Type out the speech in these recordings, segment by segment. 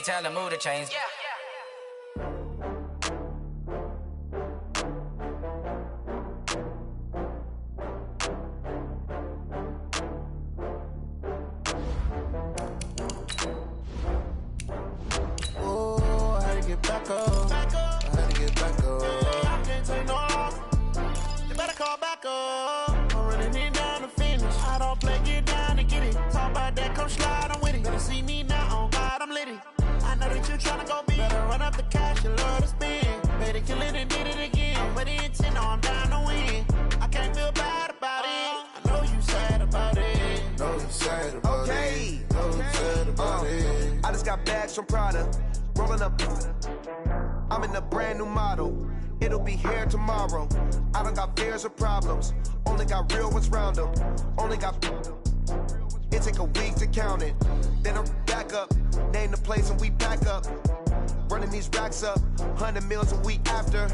tell the mood to change. Yeah. Oh, I had to get back up. I had to get back up. I can't take no loss. You better call back up. I'm running it down to finish. I don't play, get down and get it. Talk about that, come slide, I'm with it. Better see me now, on God, I'm litty. I know that you tryna go big. Better run up the cash, you love to spend. Better kill it and did it again. But the intent, no, I'm down to win. I can't feel bad about it. I know you sad about it. Know you sad about it. Know you sad about it. I just got bags from Prada. Rolling up. I'm in a brand new model. It'll be here tomorrow. I don't got fears or problems. Only got real ones round them. Only got. It take a week to count it. Then I'm back up. Name the place and we pack up. Running these racks up. 100 meals a week after.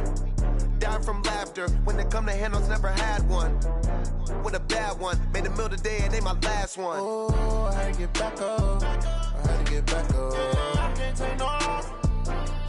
Dying from laughter. When it come to handles, never had one. With a bad one. Made a meal today and they my last one. Oh, I had to get back up. I had to get back up. I can't take no loss.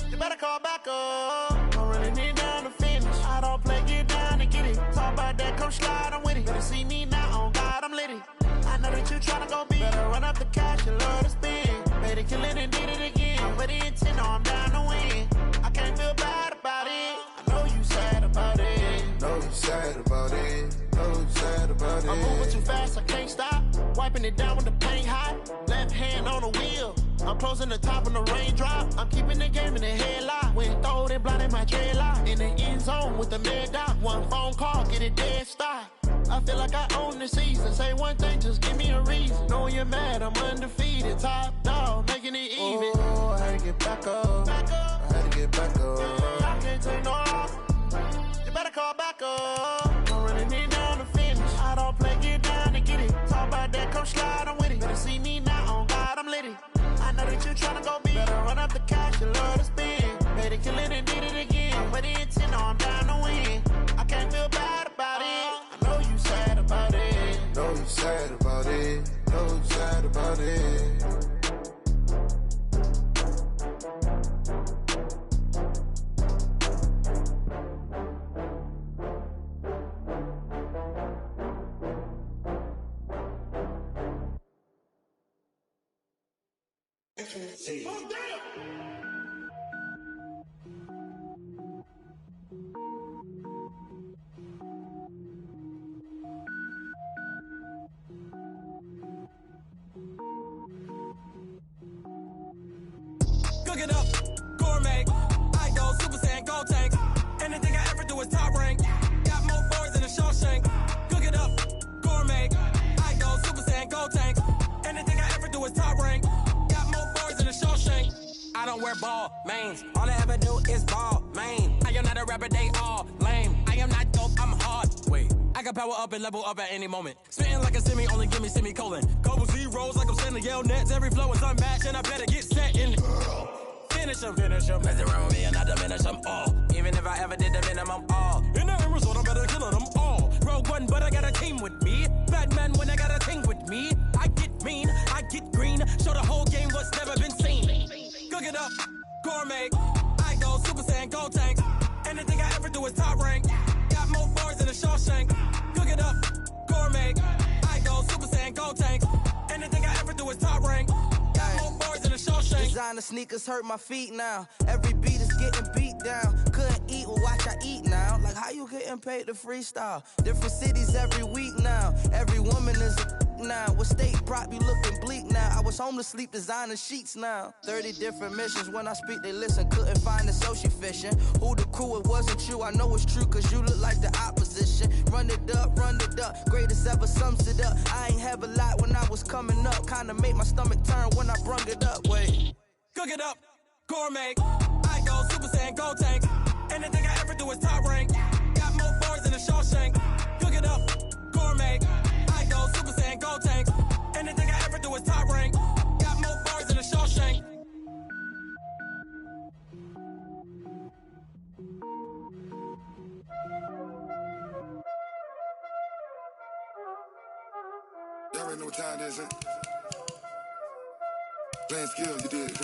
You better call back up. I'm running it down to finish. I don't play, get down and get it. Talk about that, come slide, I'm with it. Better see me now, on God, I'm litty. I know that you tryna go big. Better run up the cash, you love to spend. Better kill it and did it again. But the intent, no, I'm down to win. I can't feel bad about it. I know you sad about it. Know you sad about it. Know you sad about it. I'm moving too fast, I can't stop. Wiping it down with the paint hot. Left hand on the wheel. I'm closing the top on the raindrop. I'm keeping the game in the headlock. When throwed and blinded my dreadlock. In the end zone with the mad dot. One phone call, get it dead stop. I feel like I own the season. Say one thing, just give me a reason. Knowing you're mad, I'm undefeated. Top dog, making it even. Oh, I had to get back up. I had to get back up. I can't take no loss. You better call back up. I'm running it down to finish. I don't play, get down and get it. Talk about that, come slide, I'm with it. Better see me now, on God, I'm litty. I know that you tryna go big. Better run up the cash, you love to spend. Better kill it and did it again. But the intent, no, I'm down to win. I can't feel bad about it. I know you sad about it. Know you sad about it. Know you sad about it. See. Cook it up, gourmet. I go Super Saiyan, gold tank. Anything I ever do is top rank. Got more boards than a Shawshank. Cook it up, gourmet. I go Super Saiyan, gold tank. Anything I ever do is top rank. Got more boards than a Shawshank. I don't wear ball mains. All I ever do is ball main. I am not a rapper, they all lame. I am not dope, I'm hard. Wait, I can power up and level up at any moment. Spitting like a semi, only give me semicolon. Couple zeros like I'm sending yell nets. Every flow is unmatched and I better get set in. Finish them. Mess around with me and I diminish them all. Even if I ever did the minimum all. In the end result, I'm better killing them all. Rogue one, but I got a team with me. Batman when I got a team with me. I get mean, I get green. Show the whole game what's never been seen. Cook it up, gourmet. I go Super Saiyan, gold tank. Anything I ever do is top rank. Got more bars than a Shawshank. Cook it up, gourmet. I go Super Saiyan, gold tank. Anything I ever do is top rank. Got more bars than a Shawshank. Designer sneakers hurt my feet now. Every beat is getting beat down. Couldn't eat, well watch I eat now. Like how you getting paid to freestyle? Different cities every week now. Every woman is a now. What state prop you looking bleak now? I was home to sleep designer sheets now. 30 different missions. When I speak they listen. Couldn't find the social fishing. Who the crew? It wasn't you. I know it's true cause you look like the opposition. Run it up. Greatest ever sums it up. I ain't have a lot when I was coming up. Kinda made my stomach turn when I brung it up. Wait. Cook it up, gourmet. I go Super Saiyan, gold tank. Anything I ever do is top rank. Got more bars than a Shawshank. Cook it up, gourmet. I go Super Saiyan, gold tank. Anything I ever do is top rank. Got more bars than a Shawshank. Y'all already know what time it is, huh? Playing skill, you did.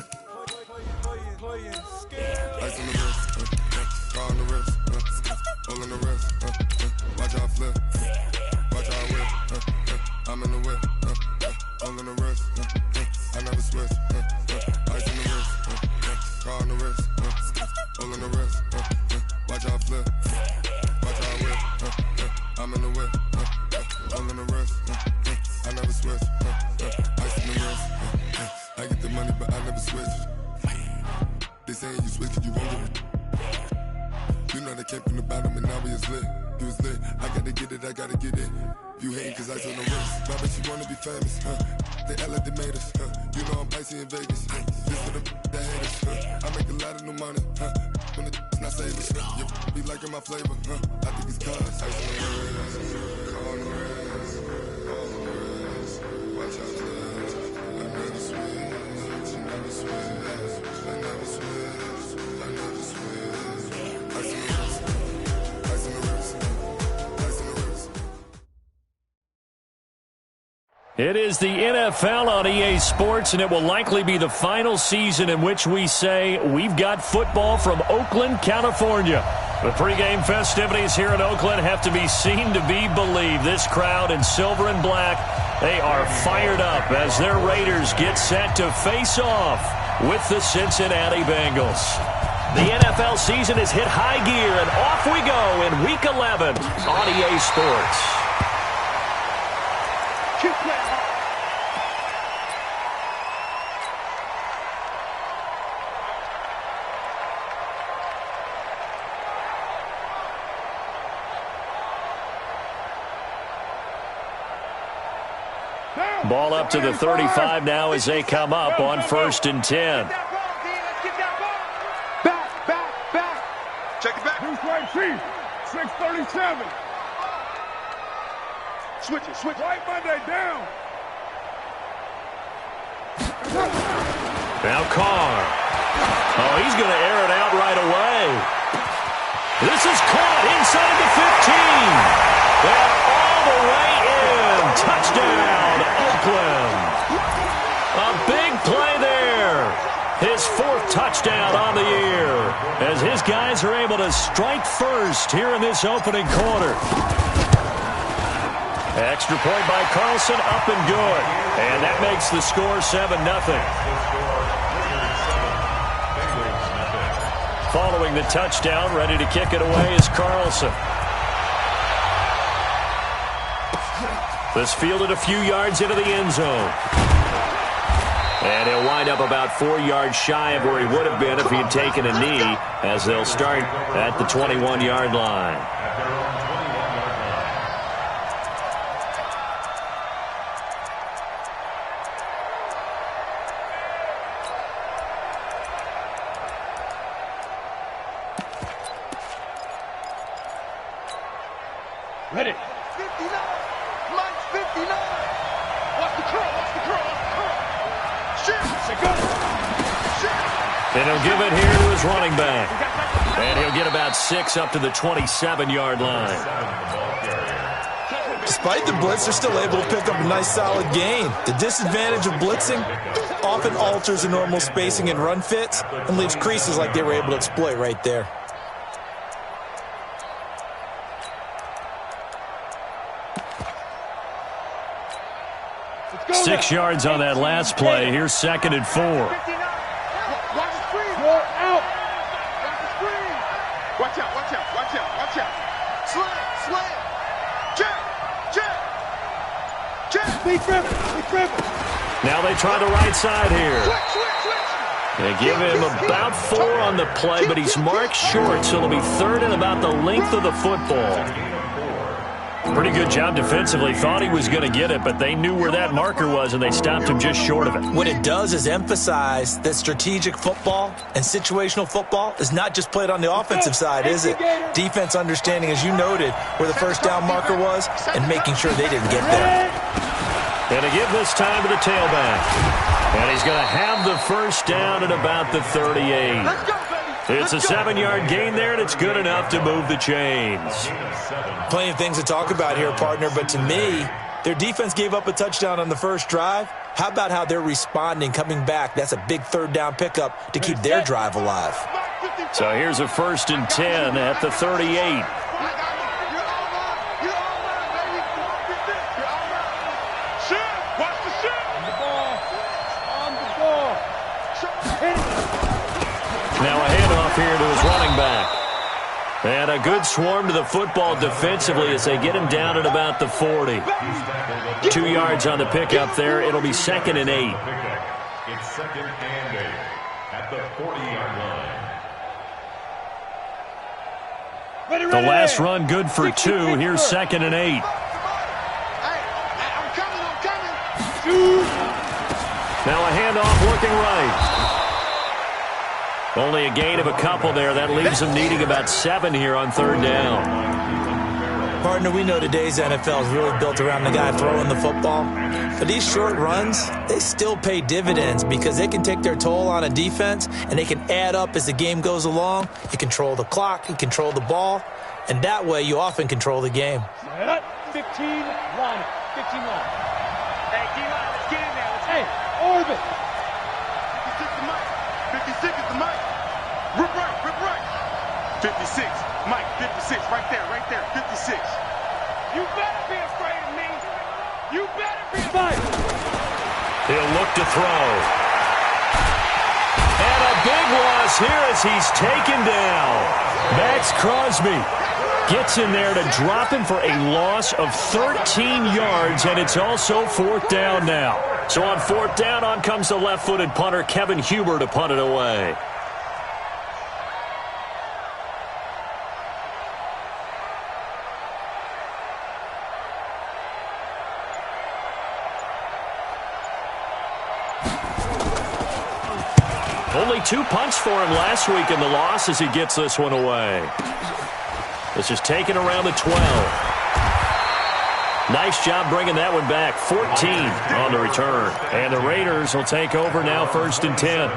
switch. They saying you switch, you won't get it. You know they came from the bottom and now we is lit. You was lit, I gotta get it, I gotta get it. You hating cause I told no wrist. My bitch, you wanna be famous, They act like they made us, You know I'm icy in Vegas, This for the that hate us, I make a lot of new money, When the not savers, You be liking my flavor, I think it's cause ice on the wrist, on the wrist, on the wrist. Watch out, cuz I never switch, never switch, I never switch, I never switch. Ice on the wrist, ice on the wrist, ice on the wrist. It is the NFL on EA Sports, and it will likely be the final season in which we say we've got football from Oakland, California. The pregame festivities here in Oakland have to be seen to be believed. This crowd in silver and black, they are fired up as their Raiders get set to face off with the Cincinnati Bengals. The NFL season has hit high gear, and off we go in Week 11 on EA Sports. Ball up to the 35 now as they come up on 1st and 10. Back. Check it back. Who's right, Chief? 637. Switch it. White Monday down. Now Carr. Oh, he's going to air it out right away. This is caught inside the 15. And all the way in. Touchdown, Oakland. A big play there. His 4th touchdown on the year as his guys are able to strike first here in this opening quarter. Extra point by Carlson, up and good. And that makes the score 7-0. Following the touchdown, ready to kick it away is Carlson. This fielded a few yards into the end zone. And he'll wind up about 4 yards shy of where he would have been if he had taken a knee, as they'll start at the 21-yard line. Ready. 59. Mike 59. Watch the curl. And he'll give it here to his running back. And he'll get about 6 up to the 27-yard line. Despite the blitz, they're still able to pick up a nice solid gain. The disadvantage of blitzing often alters the normal spacing and run fits and leaves creases like they were able to exploit right there. Go 6 yards on that last play. Here's 2nd and 4. Watch the screen. Out. Watch the screen. Watch out. Slam. Check. Be tripping. Now they try the right side here. They give him about 4 on the play, but he's marked short, so it'll be 3rd and about the length of the football. Pretty good job defensively. Thought he was going to get it, but they knew where that marker was, and they stopped him just short of it. What it does is emphasize that strategic football and situational football is not just played on the offensive side, is it? Defense understanding, as you noted, where the first down marker was and making sure they didn't get there. And to give this time to the tailback. And he's going to have the first down at about the 38. It's a 7-yard gain there, and it's good enough to move the chains. Plenty of things to talk about here, partner, but to me, their defense gave up a touchdown on the first drive. How about how they're responding, coming back? That's a big 3rd down pickup to keep their drive alive. So here's a 1st and 10 at the 38. Now a handoff here to his running back. And a good swarm to the football defensively as they get him down at about the 40. 2 yards on the pickup there. It'll be 2nd and 8. It's 2nd and 8 at the 40-yard line. The last run good for 2. Here's 2nd and 8. Now a handoff looking right. Only a gain of a couple there. That leaves them needing about 7 here on 3rd down. Partner, we know today's NFL is really built around the guy throwing the football. But these short runs, they still pay dividends because they can take their toll on a defense and they can add up as the game goes along. You control the clock, you control the ball, and that way you often control the game. 15 line. 15 line. Hey, D-line, let's get in there. Hey, orbit. 56 the mic. 56 is the mic. Rip right, rip right. 56, Mike, 56, right there, 56. You better be afraid of me. You better be afraid. He'll look to throw. And a big loss here as he's taken down. Max Crosby gets in there to drop him for a loss of 13 yards, and it's also 4th down now. So on 4th down, on comes the left-footed punter, Kevin Huber, to punt it away. Only 2 punts for him last week in the loss as he gets this one away. This is taken around the 12. Nice job bringing that one back. 14 on the return. And the Raiders will take over now, 1st and 10.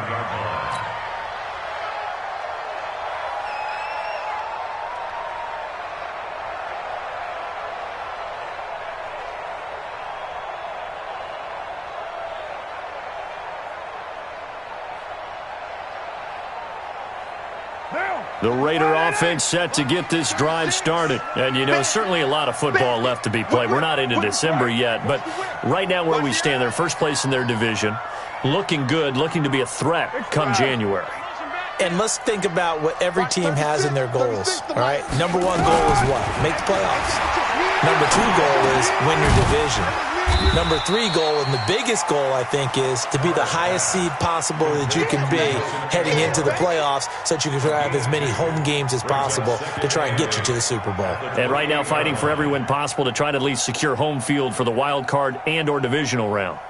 The Raider offense set to get this drive started. And, you know, certainly a lot of football left to be played. We're not into December yet, but right now where we stand, they're first place in their division. Looking good, looking to be a threat come January. And let's think about what every team has in their goals, all right? Number 1 goal is what? Make the playoffs. Number 2 goal is win your division. Number 3 goal, and the biggest goal, I think, is to be the highest seed possible that you can be heading into the playoffs so that you can have as many home games as possible to try and get you to the Super Bowl. And right now fighting for every win possible to try to at least secure home field for the wild card and or divisional round.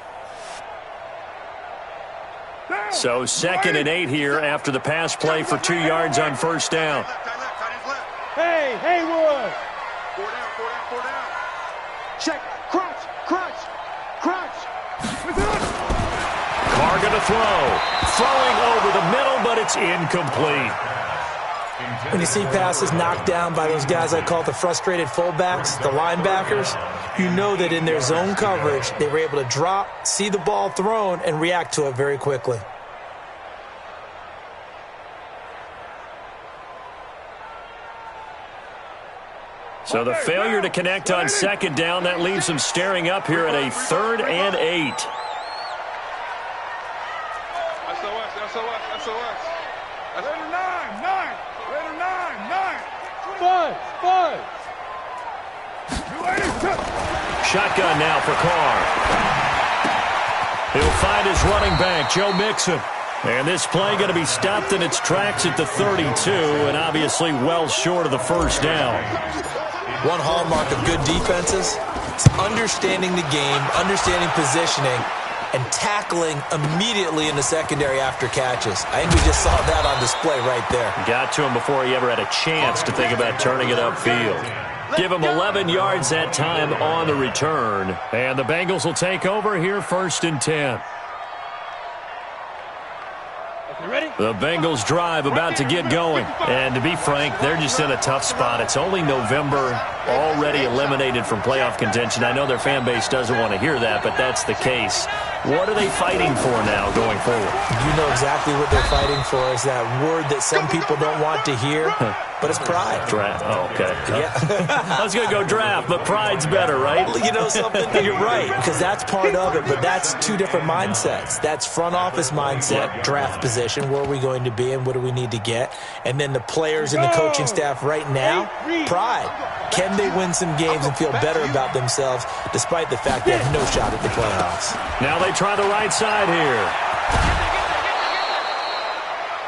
So 2nd and 8 here after the pass play for 2 yards on 1st down. Hey, Haywood. 4 down. Check. Crunch. Carr going to throw. Throwing over the middle, but it's incomplete. When you see passes knocked down by those guys I call the frustrated fullbacks, the linebackers, you know that in their zone coverage, they were able to drop, see the ball thrown, and react to it very quickly. So the failure to connect on 2nd down, that leaves them staring up here at a 3rd and 8. SOS. Raider 9. Raider 9. 5. Shotgun now for Carr. He'll find his running back, Joe Mixon. And this play going to be stopped in its tracks at the 32, and obviously well short of the 1st down. One hallmark of good defenses is understanding the game, understanding positioning, and tackling immediately in the secondary after catches. I think we just saw that on display right there. Got to him before he ever had a chance to think about turning it upfield. Give him 11 yards that time on the return. And the Bengals will take over here 1st and 10. The Bengals drive about to get going. And to be frank, they're just in a tough spot. It's only November, already eliminated from playoff contention. I know their fan base doesn't want to hear that, but that's the case. What are they fighting for now going forward? You know exactly what they're fighting for is that word that some people don't want to hear, but it's pride. Draft. Oh, okay. Yeah. I was going to go draft, but pride's better, right? You know something? You're right, because that's part of it, but that's 2 different mindsets. That's front office mindset, draft position, where are we going to be and what do we need to get? And then the players and the coaching staff right now, pride. Can they win some games and feel better about themselves despite the fact they have no shot at the playoffs? Now they try the right side here.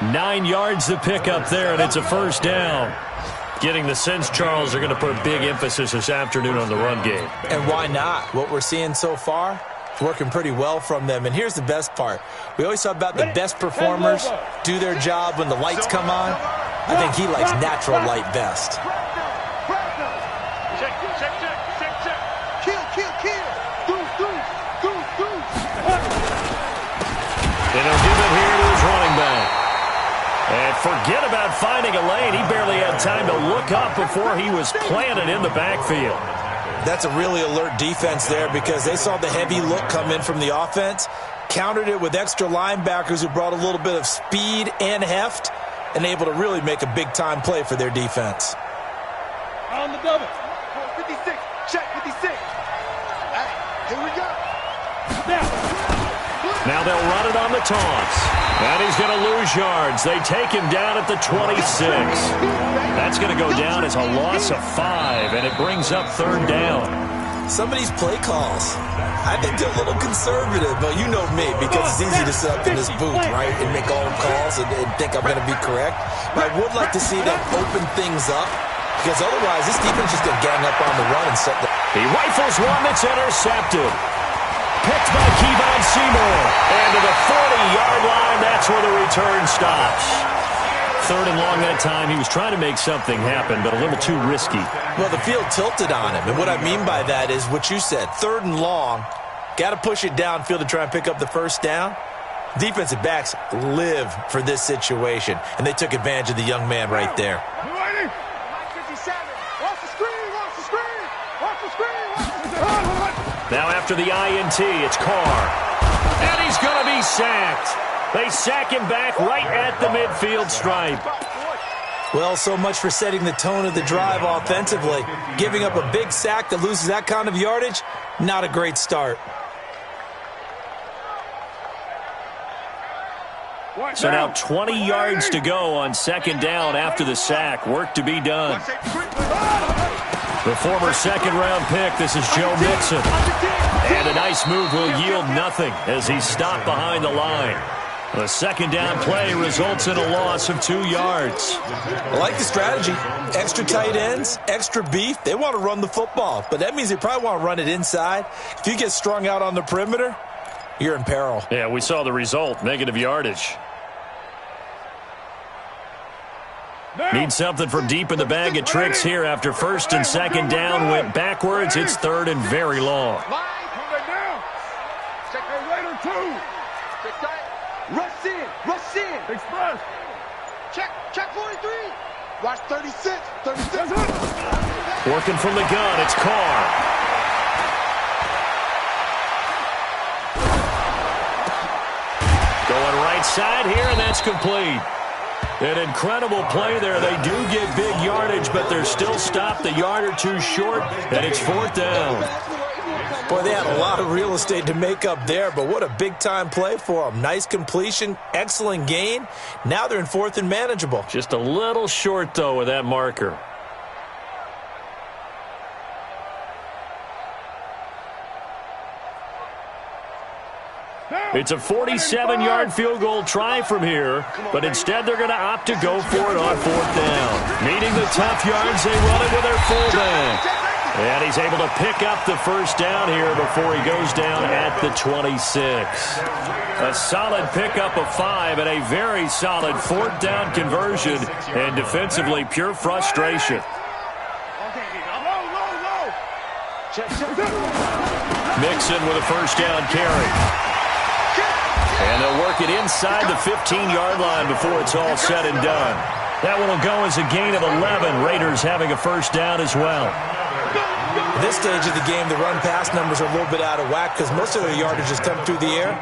9 yards to pick up there, and it's a first down. Getting the sense, Charles, they're going to put big emphasis this afternoon on the run game. And why not? What we're seeing so far, it's working pretty well from them. And here's the best part. We always talk about the best performers do their job when the lights come on. I think he likes natural light best. Check. Kill. Deuce. And he'll give it here to his running back. And forget about finding a lane. He barely had time to look up before he was planted in the backfield. That's a really alert defense there because they saw the heavy look come in from the offense, countered it with extra linebackers who brought a little bit of speed and heft, and able to really make a big-time play for their defense. On the double. 56. Check 56. Hey, here we go. Now they'll run it on the taunts. And he's going to lose yards. They take him down at the 26. That's going to go down as a loss of 5, and it brings up third down. Some of these play calls, I think they're a little conservative, but you know me, because it's easy to sit up in this booth, right, and make all calls and think I'm going to be correct. But I would like to see them open things up, because otherwise this defense is going to gang up on the run and set the... He rifles one that's intercepted. Picked by Kevon Seymour. And to the 40-yard line, that's where the return stops. Third and long that time. He was trying to make something happen, but a little too risky. Well, the field tilted on him. And what I mean by that is what you said. Third and long. Got to push it downfield to try and pick up the first down. Defensive backs live for this situation. And they took advantage of the young man right there. Now after the INT, it's Carr. And he's going to be sacked. They sack him back right at the midfield stripe. Well, so much for setting the tone of the drive offensively. Giving up a big sack that loses that kind of yardage, not a great start. So now 20 yards to go on second down after the sack. Work to be done. The former second-round pick, this is Joe Mixon. And a nice move will yield nothing as he's stopped behind the line. The second down play results in a loss of 2 yards. I like the strategy. Extra tight ends, extra beef. They want to run the football, but that means they probably want to run it inside. If you get strung out on the perimeter, you're in peril. Yeah, we saw the result, negative yardage. Need something from deep in the bag of tricks here after first and second down went backwards. It's third and very long. Rush in. Express. Check 43. Watch 36. 36. Working from the gun, it's Carr. Going right side here, and that's complete. An incredible play there. They do get big yardage, but they're still stopped a yard or two short, and it's fourth down. Boy, they had a lot of real estate to make up there, but what a big-time play for them. Nice completion, excellent gain. Now they're in fourth and manageable. Just a little short, though, with that marker. It's a 47-yard field goal try from here, but instead they're going to opt to go for it on fourth down. Needing the tough yards, they run it with their fullback. And he's able to pick up the first down here before he goes down at the 26. A solid pickup of 5 and a very solid fourth down conversion, and defensively pure frustration. Mixon with a first down carry. And they'll work it inside the 15-yard line before it's all said and done. That one will go as a gain of 11. Raiders having a first down as well. At this stage of the game, the run-pass numbers are a little bit out of whack because most of their yardage has come through the air.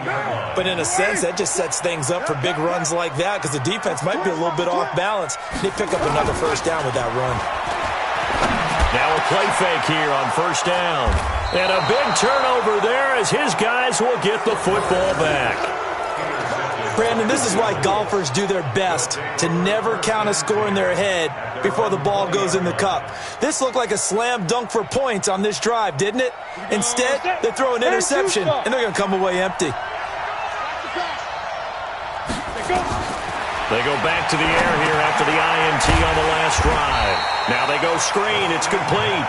But in a sense, that just sets things up for big runs like that because the defense might be a little bit off balance. They pick up another first down with that run. Now a play fake here on first down. And a big turnover there as his guys will get the football back. Brandon, this is why golfers do their best to never count a score in their head before the ball goes in the cup. This looked like a slam dunk for points on this drive, didn't it? Instead, they throw an interception, and they're going to come away empty. They go back to the air here after the INT on the last drive. Now they go screen. It's complete.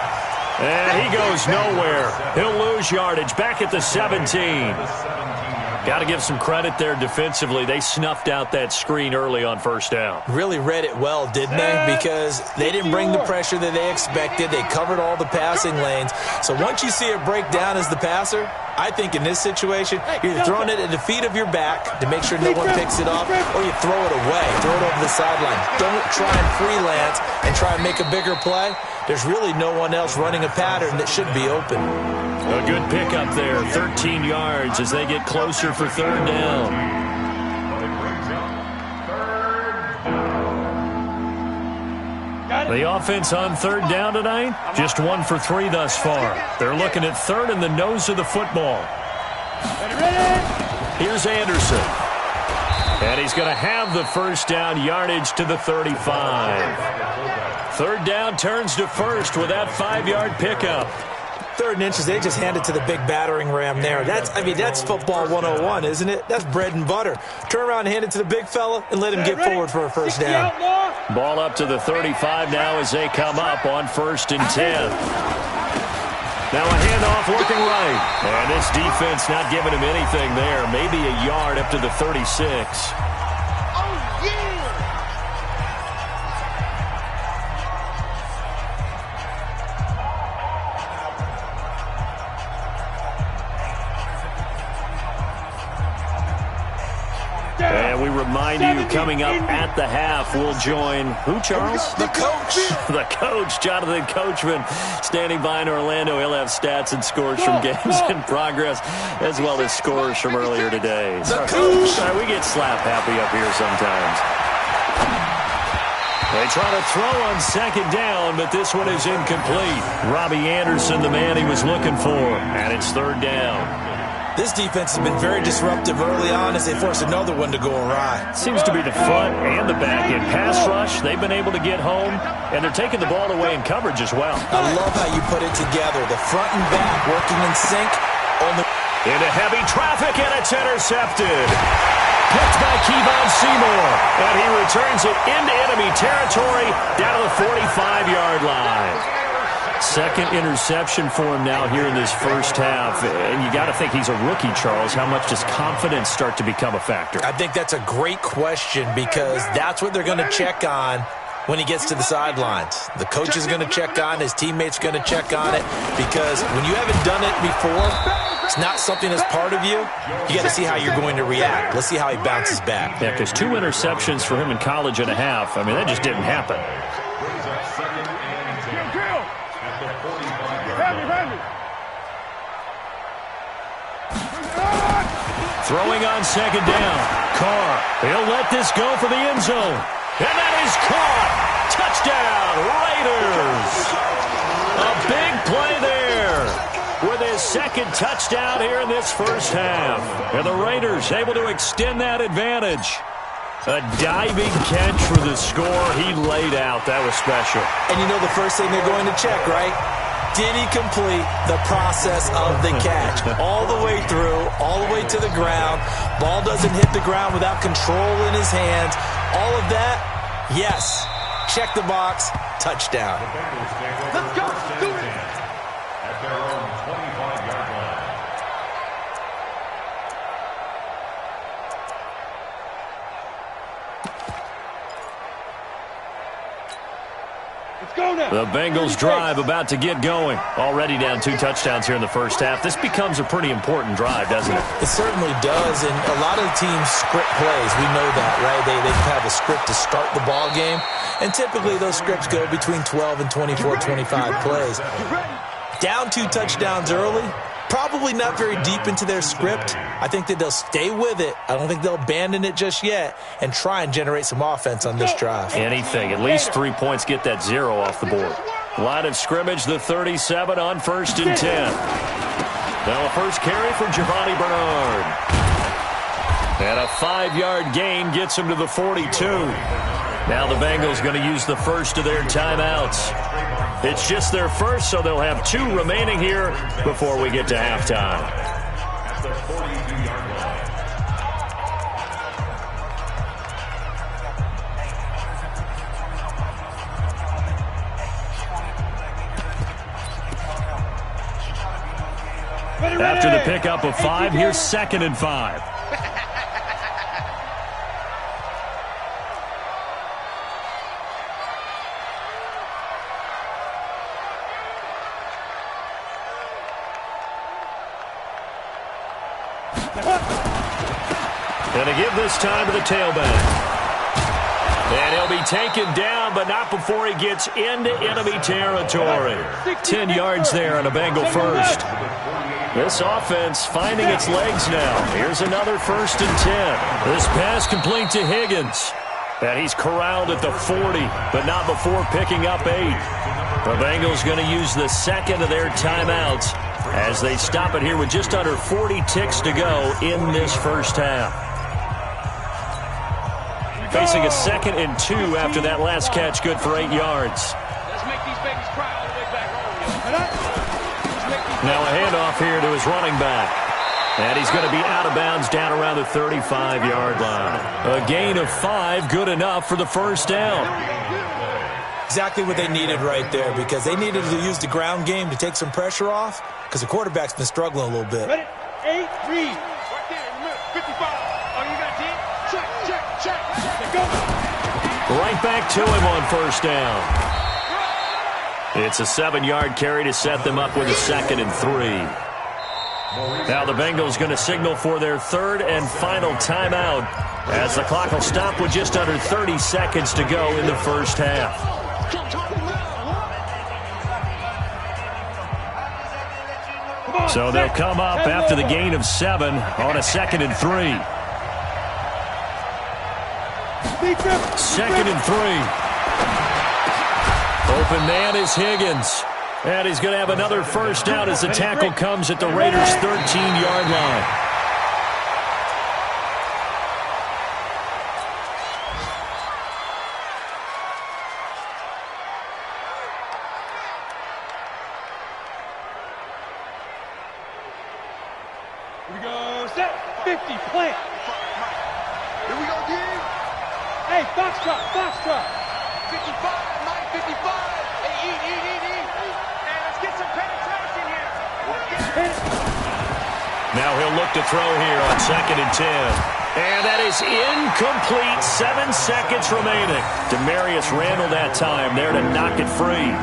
And he goes nowhere. He'll lose yardage back at the 17. Got to give some credit there defensively. They snuffed out that screen early on first down. Really read it well, didn't they? Because they didn't bring the pressure that they expected. They covered all the passing lanes. So once you see it break down as the passer, I think in this situation, you're either throwing it at the feet of your back to make sure no one picks it off, or you throw it away, throw it over the sideline. Don't try and freelance and try and make a bigger play. There's really no one else running a pattern that should be open. A good pickup there, 13 yards as they get closer for third down. The offense on third down tonight, just 1 for 3 thus far. They're looking at third in the nose of the football. Here's Anderson. And he's going to have the first down, yardage to the 35. Third down turns to first with that 5-yard pickup. 3rd and inches, they just hand it to the big battering ram there. That's football 101, isn't it? That's bread and butter. Turn around and hand it to the big fella and let him get forward for a first down. Ball up to the 35 now as they come up on 1st and 10. Now a handoff looking right. And this defense not giving him anything there. Maybe a yard up to the 36. And we remind you, coming up at the half, we'll join who, Charles? The coach. The coach, Jonathan Coachman, standing by in Orlando. He'll have stats and scores from games in progress, as well as scores from earlier today. The coach. Sorry, we get slap happy up here sometimes. They try to throw on 2nd down, but this one is incomplete. Robbie Anderson, the man he was looking for, and it's 3rd down. This defense has been very disruptive early on as they force another one to go awry. Seems to be the front and the back in pass rush. They've been able to get home, and they're taking the ball away in coverage as well. I love how you put it together. The front and back working in sync. Into heavy traffic, and it's intercepted. Picked by Kevon Seymour, and he returns it into enemy territory down to the 45-yard line. 2nd interception for him now here in this first half. And you got to think he's a rookie, Charles. How much does confidence start to become a factor? I think that's a great question because that's what they're going to check on when he gets to the sidelines. The coach is going to check on, his teammates are going to check on it, because when you haven't done it before, it's not something that's part of you. You got to see how you're going to react. Let's see how he bounces back. Yeah, because 2 interceptions for him in college and a half. I mean, that just didn't happen. Throwing on 2nd down. Carr, he'll let this go for the end zone. And that is caught. Touchdown, Raiders. A big play there with his 2nd touchdown here in this first half. And the Raiders able to extend that advantage. A diving catch for the score. He laid out. That was special. And you know the first thing they're going to check, right? Did he complete the process of the catch? All the way through, all the way to the ground. Ball doesn't hit the ground without control in his hands. All of that, yes. Check the box, touchdown. Let's go, do it. At their own 25-yard line. Let's go now. The Bengals drive about to get going. Already down 2 touchdowns here in the first half. This becomes a pretty important drive, doesn't it? It certainly does, and a lot of the teams script plays. We know that, right? They have a script to start the ball game, and typically those scripts go between 12 and 24, 25 plays. Down 2 touchdowns early, probably not very deep into their script. I think that they'll stay with it. I don't think they'll abandon it just yet and try and generate some offense on this drive. Anything. At least 3 points, get that 0 off the board. Line of scrimmage, the 37 on 1st and 10. Now a first carry for Giovanni Bernard. And a 5-yard gain gets him to the 42. Now the Bengals going to use the first of their timeouts. It's just their first, so they'll have 2 remaining here before we get to halftime. At the 42-yard line. After the pickup of 5, here's 2nd and 5. Going to give this time to the tailback. And he'll be taken down, but not before he gets into enemy territory. 10 yards there on a Bengal first. This offense finding its legs now. Here's another 1st and 10. This pass complete to Higgins. And he's corralled at the 40, but not before picking up 8. The Bengals going to use the second of their timeouts as they stop it here with just under 40 ticks to go in this first half. Facing a 2nd and 2 after that last catch, good for 8 yards. Let's make these babies cry all the way back home. Now a handoff here to his running back. And he's going to be out of bounds down around the 35-yard line. A gain of 5, good enough for the first down. Exactly what they needed right there, because they needed to use the ground game to take some pressure off, because the quarterback's been struggling a little bit. Ready? 8, read. Right there in the middle. 55. Oh, you got 10? Check. Go. Right back to him on first down. It's a 7-yard carry to set them up with a 2nd and 3. Now the Bengals going to signal for their 3rd and final timeout as the clock will stop with just under 30 seconds to go in the first half. So they'll come up after the gain of 7 on a 2nd and 3. 2nd and 3. Open man is Higgins. And he's going to have another first down as the tackle comes at the Raiders' 13-yard line. Here we go. Set. 50. Plant. Here we go, dude. Hey, Foxtrot. 55. Mike, 55. Hey, eat. Hey, let's get some penetration here. Now he'll look to throw here on 2nd and 10. And that is incomplete. 7 seconds remaining. Demarius Randall that time there to knock it free.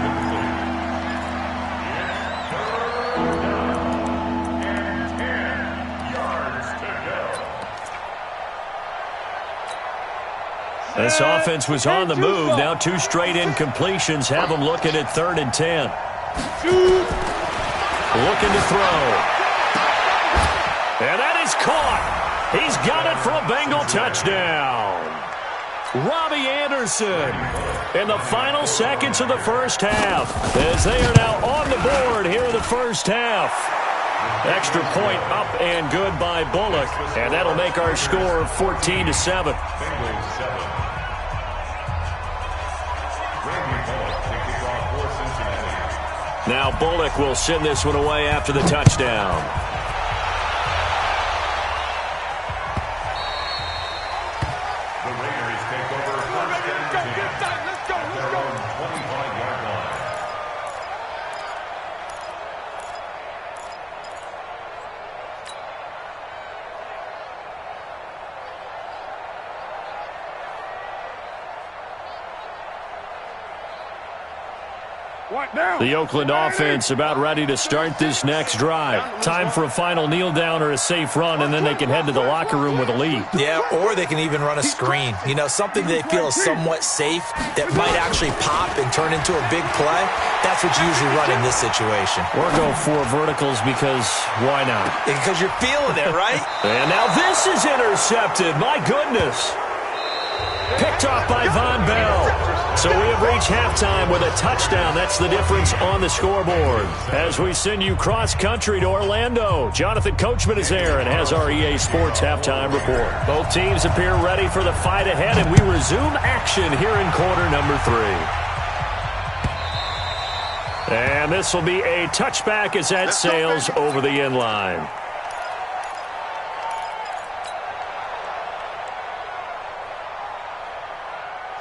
This offense was on the move. Now 2 straight incompletions have them looking at 3rd and 10. Looking to throw. And that is caught. He's got it for a Bengal touchdown. Robbie Anderson in the final seconds of the first half as they are now on the board here in the first half. Extra point up and good by Bullock, and that'll make our score 14-7. Now Bullock will send this one away after the touchdown. The Raiders take over first and 10 Let's go. at their own 25-yard line. The Oakland offense about ready to start this next drive. Time for a final kneel down or a safe run, and then they can head to the locker room with a lead. Yeah, or they can even run a screen. You know, something they feel is somewhat safe that might actually pop and turn into a big play. That's what you usually run in this situation. Or go 4 verticals because why not? Because you're feeling it, right? And now this is intercepted. My goodness. Picked off by Von Bell. So we have reached halftime with a touchdown. That's the difference on the scoreboard. As we send you cross-country to Orlando, Jonathan Coachman is there and has our EA Sports halftime report. Both teams appear ready for the fight ahead, and we resume action here in quarter number 3. And this will be a touchback as that sails over the end line.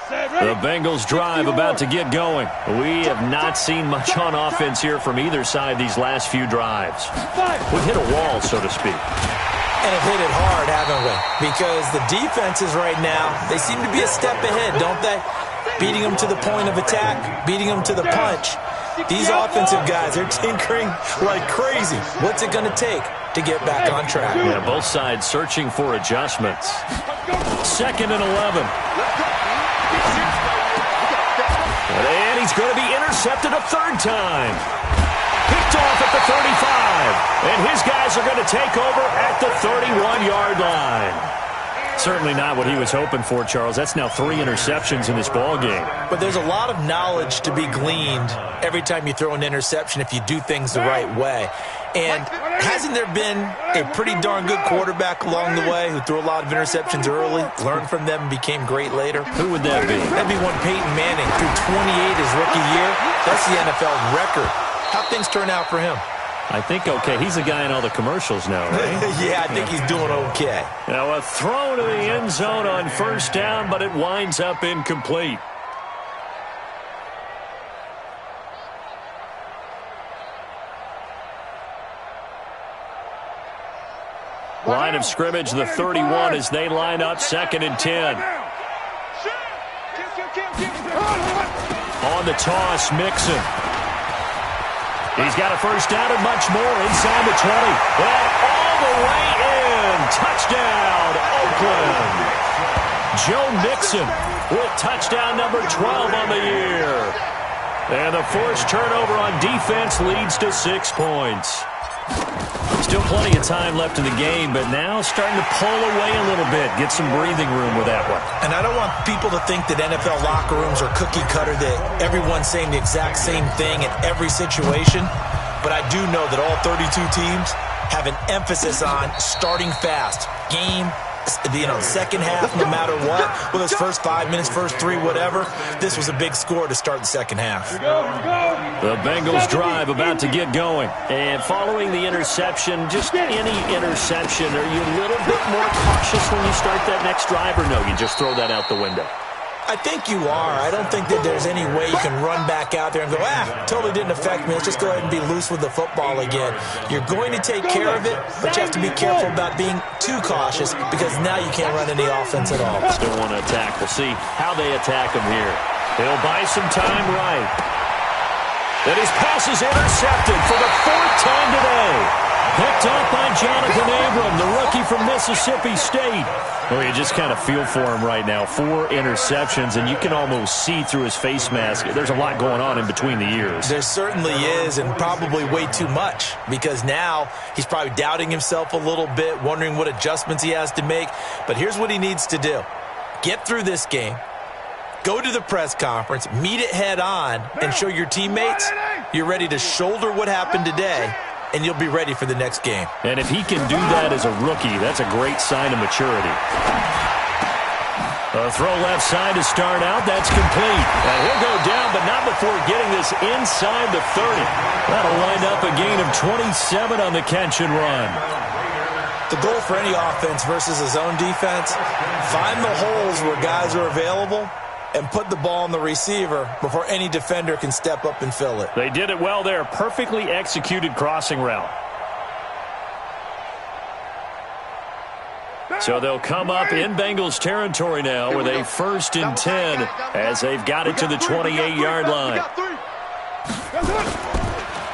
The Bengals drive about to get going. We have not seen much on offense here from either side these last few drives. We've hit a wall, so to speak. And have hit it hard, haven't we? Because the defenses right now, they seem to be a step ahead, don't they? Beating them to the point of attack, beating them to the punch. These offensive guys, they're tinkering like crazy. What's it going to take to get back on track? Yeah, both sides searching for adjustments. 2nd and 11. And he's going to be intercepted a third time. Picked off at the 35. And his guys are going to take over at the 31-yard line. Certainly not what he was hoping for, Charles. That's now 3 interceptions in this ball game. But there's a lot of knowledge to be gleaned every time you throw an interception if you do things the right way. And hasn't there been a pretty darn good quarterback along the way who threw a lot of interceptions early, learned from them, and became great later? Who would that be? That'd be one Peyton Manning threw 28 his rookie year. That's the NFL record. How'd things turn out for him? I think okay. He's the guy in all the commercials now, right? Yeah, I think he's doing okay. Now a throw to the end zone on first down, but it winds up incomplete. Line of scrimmage, the 31 as they line up 2nd and 10. On the toss, Mixon. He's got a first down and much more inside the 20. And all the way in. Touchdown, Oakland. Joe Mixon with touchdown number 12 on the year. And the forced turnover on defense leads to 6 points. Still plenty of time left in the game, but now starting to pull away a little bit. Get some breathing room with that one. And I don't want people to think that NFL locker rooms are cookie cutter, that everyone's saying the exact same thing in every situation. But I do know that all 32 teams have an emphasis on starting fast. Game, second half, no matter what. Whether it's first 5 minutes, first 3, whatever. This was a big score to start the second half. The Bengals drive about to get going. And following the interception, just any interception, are you a little bit more cautious when you start that next drive, or no, you just throw that out the window? I think you are. I don't think that there's any way you can run back out there and go, totally didn't affect me. Let's just go ahead and be loose with the football again. You're going to take care of it, but you have to be careful about being too cautious because now you can't run any offense at all. Still want to attack. We'll see how they attack him here. They'll buy some time right. And his pass is intercepted for the 4th time today. Picked up by Jonathan Abram, the rookie from Mississippi State. Well, you just kind of feel for him right now. 4 interceptions, and you can almost see through his face mask. There's a lot going on in between the ears. There certainly is, and probably way too much, because now he's probably doubting himself a little bit, wondering what adjustments he has to make. But here's what he needs to do. Get through this game. Go to the press conference, meet it head on, and show your teammates you're ready to shoulder what happened today, and you'll be ready for the next game. And if he can do that as a rookie, that's a great sign of maturity. A throw left side to start out. That's complete. And he'll go down, but not before getting this inside the 30. That'll wind up a gain of 27 on the catch and run. The goal for any offense versus a zone defense, find the holes where guys are available and put the ball on the receiver before any defender can step up and fill it. They did it well there. Perfectly executed crossing route. So they'll come up in Bengals territory now with a 1st and 10 as they've got it to the 28-yard line.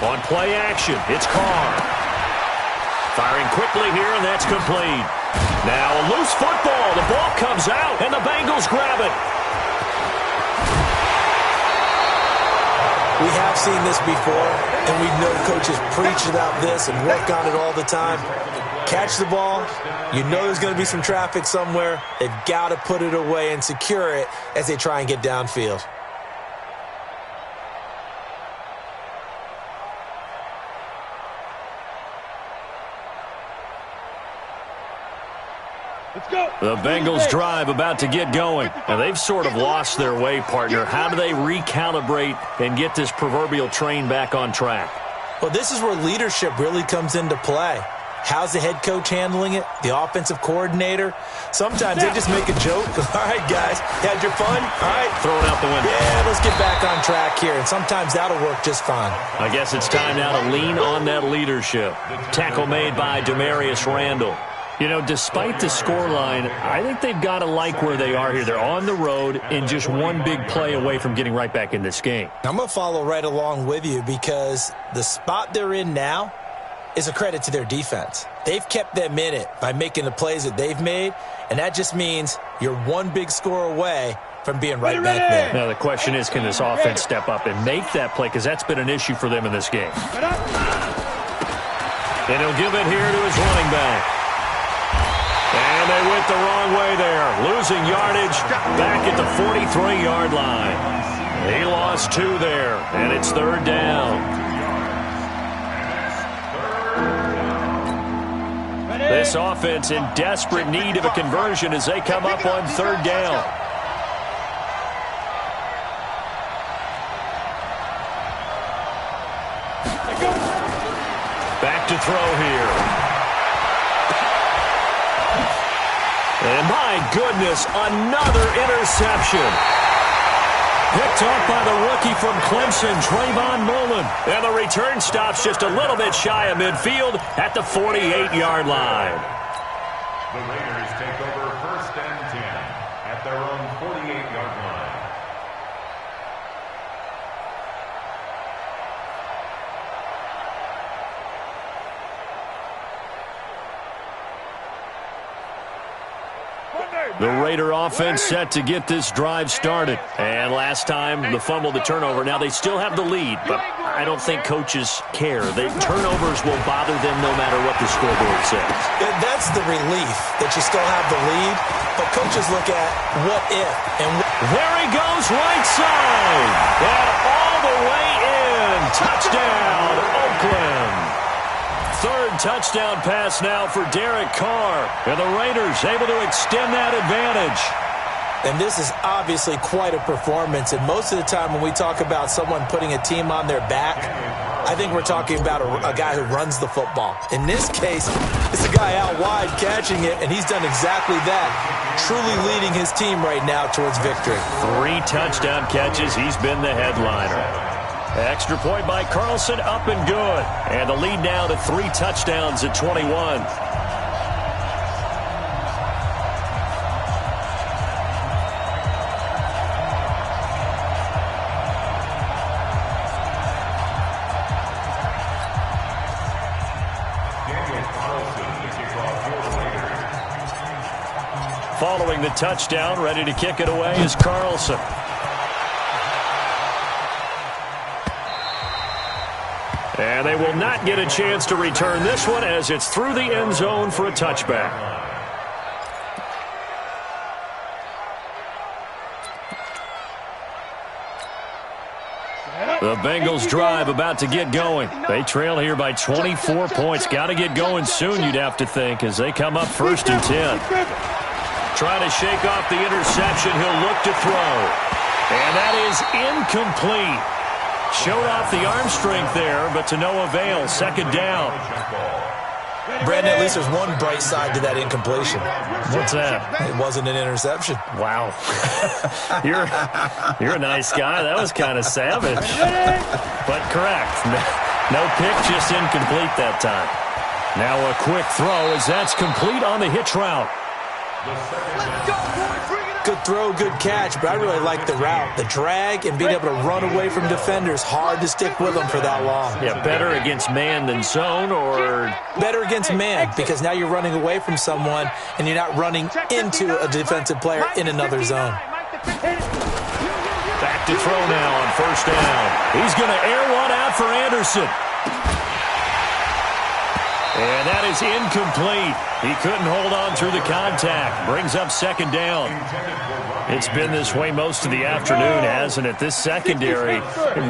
On play action, it's Carr. Firing quickly here, and that's complete. Now a loose football. The ball comes out, and the Bengals grab it. We have seen this before, and we know coaches preach about this and work on it all the time. Catch the ball. You know there's going to be some traffic somewhere. They've got to put it away and secure it as they try and get downfield. The Bengals drive about to get going. And they've sort of lost their way, partner. How do they recalibrate and get this proverbial train back on track? Well, this is where leadership really comes into play. How's the head coach handling it? The offensive coordinator? Sometimes they just make a joke. All right, guys, you had your fun? All right. Throw it out the window. Yeah, let's get back on track here. And sometimes that'll work just fine. I guess it's time now to lean on that leadership. Tackle made by Demarius Randall. You know, despite the scoreline, I think they've got to like where they are here. They're on the road and just one big play away from getting right back in this game. I'm going to follow right along with you because the spot they're in now is a credit to their defense. They've kept them in it by making the plays that they've made, and that just means you're one big score away from being right back there. Now, the question is, can this offense step up and make that play? Because that's been an issue for them in this game. And he'll give it here to his running back. And they went the wrong way there. Losing yardage back at the 43-yard line. He lost 2 there, and it's 3rd down. This offense in desperate need of a conversion as they come up on 3rd down. Back to throw here. And my goodness, another interception. Picked off by the rookie from Clemson, Trayvon Mullen. And the return stops just a little bit shy of midfield at the 48-yard line. The Raiders take over 1st and 10 at their own 48-yard line. The Raider offense set to get this drive started. And last time, the fumble, the turnover. Now, they still have the lead, but I don't think coaches care. The turnovers will bother them no matter what the scoreboard says. That's the relief that you still have the lead, but coaches look at what if. And there he goes, right side. And all the way in. Touchdown, Oakland. 3rd touchdown pass now for Derek Carr. And the Raiders able to extend that advantage. And this is obviously quite a performance. And most of the time when we talk about someone putting a team on their back, I think we're talking about a guy who runs the football. In this case, it's a guy out wide catching it, and he's done exactly that. Truly leading his team right now towards victory. 3 touchdown catches. He's been the headliner. Extra point by Carlson, up and good. And the lead now to 3 touchdowns at 21. Following the touchdown, ready to kick it away is Carlson. And they will not get a chance to return this one as it's through the end zone for a touchback. The Bengals drive about to get going. They trail here by 24 points. Got to get going soon, you'd have to think, as they come up 1st and 10. Trying to shake off the interception. He'll look to throw. And that is incomplete. Showed off the arm strength there, but to no avail. 2nd down. Brandon, at least there's one bright side to that incompletion. What's that? It wasn't an interception. Wow. You're a nice guy. That was kind of savage. But correct. No pick, just incomplete that time. Now a quick throw as that's complete on the hitch route. Good throw, good catch, but I really like the route. The drag and being able to run away from defenders, hard to stick with them for that long. Yeah, better against man than zone, or? Better against man, because now you're running away from someone and you're not running into a defensive player in another zone. Back to throw now on 1st down. He's going to air one out for Anderson. And that is incomplete. He couldn't hold on through the contact. Brings up 2nd down. It's been this way most of the afternoon, hasn't it? This secondary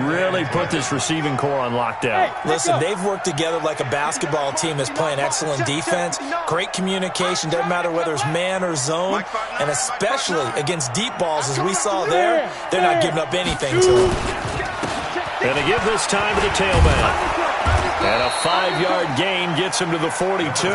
really put this receiving core on lockdown. Listen, they've worked together like a basketball team that's playing excellent defense. Great communication. Doesn't matter whether it's man or zone. And especially against deep balls, as we saw there, they're not giving up anything to them. And they give this time to the tailback. And a 5-yard gain gets him to the 42.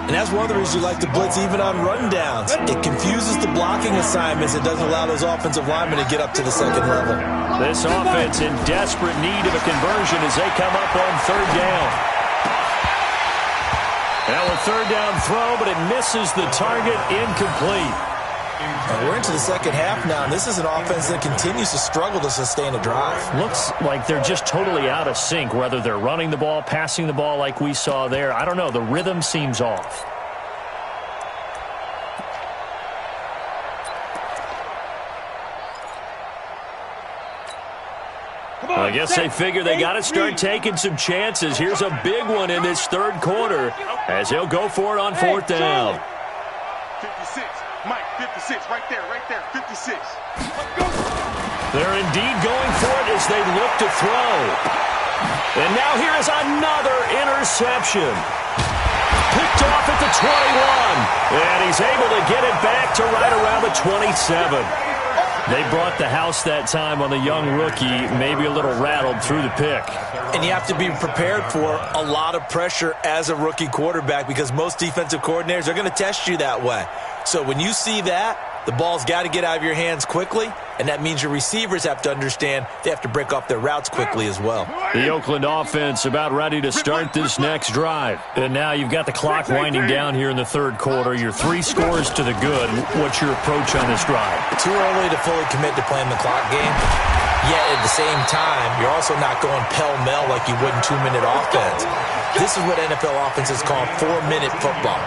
And that's one of the reasons you like to blitz even on rundowns. It confuses the blocking assignments. It doesn't allow those offensive linemen to get up to the second level. This offense in desperate need of a conversion as they come up on third down. Now a third down throw, but it misses the target, incomplete. And we're into the second half now, and this is an offense that continues to struggle to sustain a drive. Looks like they're just totally out of sync, whether they're running the ball, passing the ball like we saw there. I don't know. The rhythm seems off. I guess they figure they got to start taking some chances. Here's a big one in this third quarter as he'll go for it on fourth down. 56, Mike, 56, right there, 56. They're indeed going for it as they look to throw. And now here is another interception. Picked off at the 21. And he's able to get it back to right around the 27. They brought the house that time on the young rookie, maybe a little rattled through the pick. And you have to be prepared for a lot of pressure as a rookie quarterback because most defensive coordinators are going to test you that way. So when you see that, the ball's got to get out of your hands quickly, and that means your receivers have to understand they have to break off their routes quickly as well. The Oakland offense about ready to start this next drive. And now you've got the clock winding down here in the third quarter. You're 3 scores to the good. What's your approach on this drive? Too early to fully commit to playing the clock game. Yet at the same time, you're also not going pell-mell like you would in 2-minute offense. This is what NFL offenses call 4-minute football.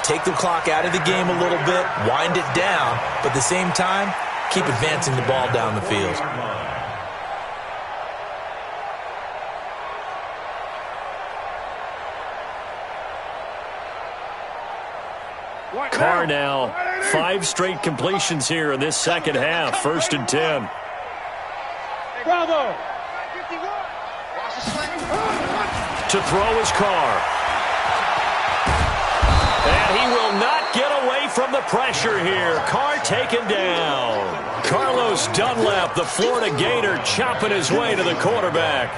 Take the clock out of the game a little bit, wind it down, but at the same time, keep advancing the ball down the field. Carr now, 5 straight completions here in this second half, 1st and 10. Bravo! To throw is Carr. And he will not get away from the pressure here. Carr taken down. Carlos Dunlap, the Florida Gator, chopping his way to the quarterback.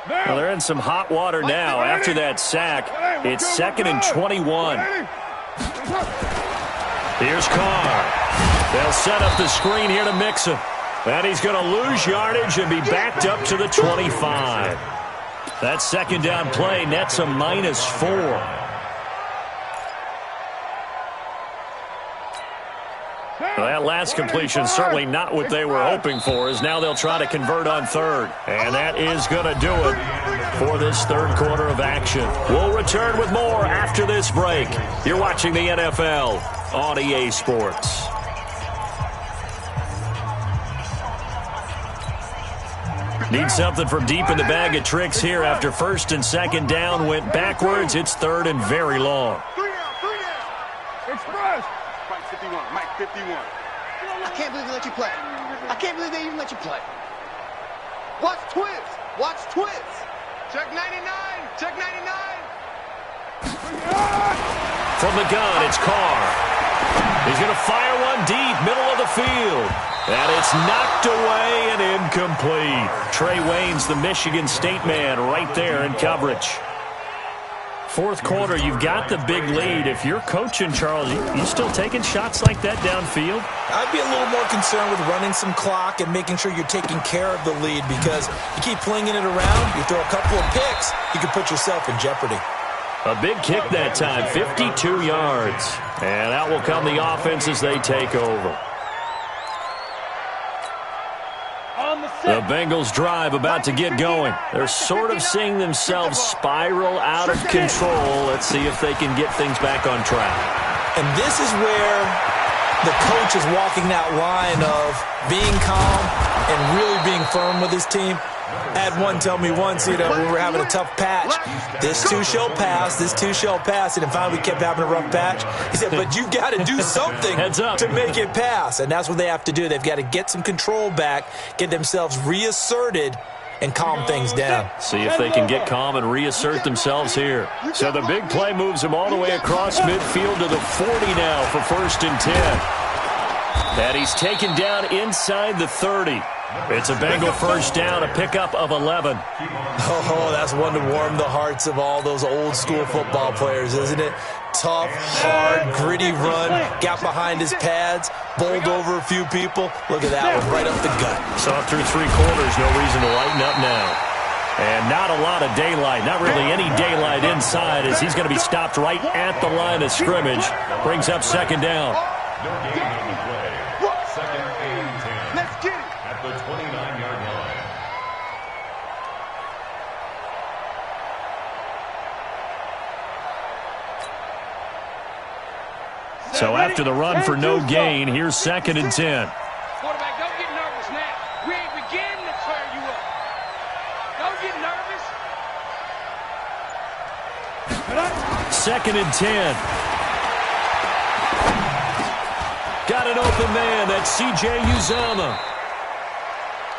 Well, they're in some hot water now after that sack. It's 2nd and 21. Here's Carr. They'll set up the screen here to mix him. And he's going to lose yardage and be backed up to the 25. That second down play nets a -4. Well, that last completion certainly not what they were hoping for, as now they'll try to convert on third. And that is going to do it for this third quarter of action. We'll return with more after this break. You're watching the NFL on EA Sports. Need something from deep in the bag of tricks here after 1st and 2nd down went backwards. It's 3rd and very long. 3 down. Express. Mike 51, Mike 51. I can't believe they let you play. I can't believe they even let you play. Watch Twins. Watch Twins. Check 99. Check 99. From the gun, it's Carr. He's going to fire one deep, middle of the field. And it's knocked away and incomplete. Trey Waynes, the Michigan State man, right there in coverage. 4th quarter, you've got the big lead. If you're coaching, Charles, you still taking shots like that downfield? I'd be a little more concerned with running some clock and making sure you're taking care of the lead, because you keep flinging it around, you throw a couple of picks, you can put yourself in jeopardy. A big kick that time, 52 yards. And out will come the offense as they take over. The Bengals drive about to get going. They're sort of seeing themselves spiral out of control. Let's see if they can get things back on track. And this is where the coach is walking that line of being calm and really being firm with his team. I had one tell me once, we were having a tough patch. This too shall pass, this too shall pass. And finally we kept having a rough patch. He said, but you got to do something to make it pass. And that's what they have to do. They've got to get some control back, get themselves reasserted, and calm things down. See if they can get calm and reassert themselves here. So the big play moves them all the way across midfield to the 40 now for 1st and 10. And he's taken down inside the 30. It's a Bengal first down, a pickup of 11. Oh, that's one to warm the hearts of all those old school football players, isn't it? Tough, hard, gritty run, got behind his pads, bowled over a few people. Look at that one, right up the gut. Saw it through 3 quarters, no reason to lighten up now. And not a lot of daylight, not really any daylight inside, as he's going to be stopped right at the line of scrimmage. Brings up second down. No gain on the play. Second and 10. Let's get it. At the 29-yard line. So after the run for no gain, here's second and 10. Quarterback, don't get nervous now. We ain't beginning to tear you up. Don't get nervous. Second and 10. Got an open man. That's C.J. Uzama.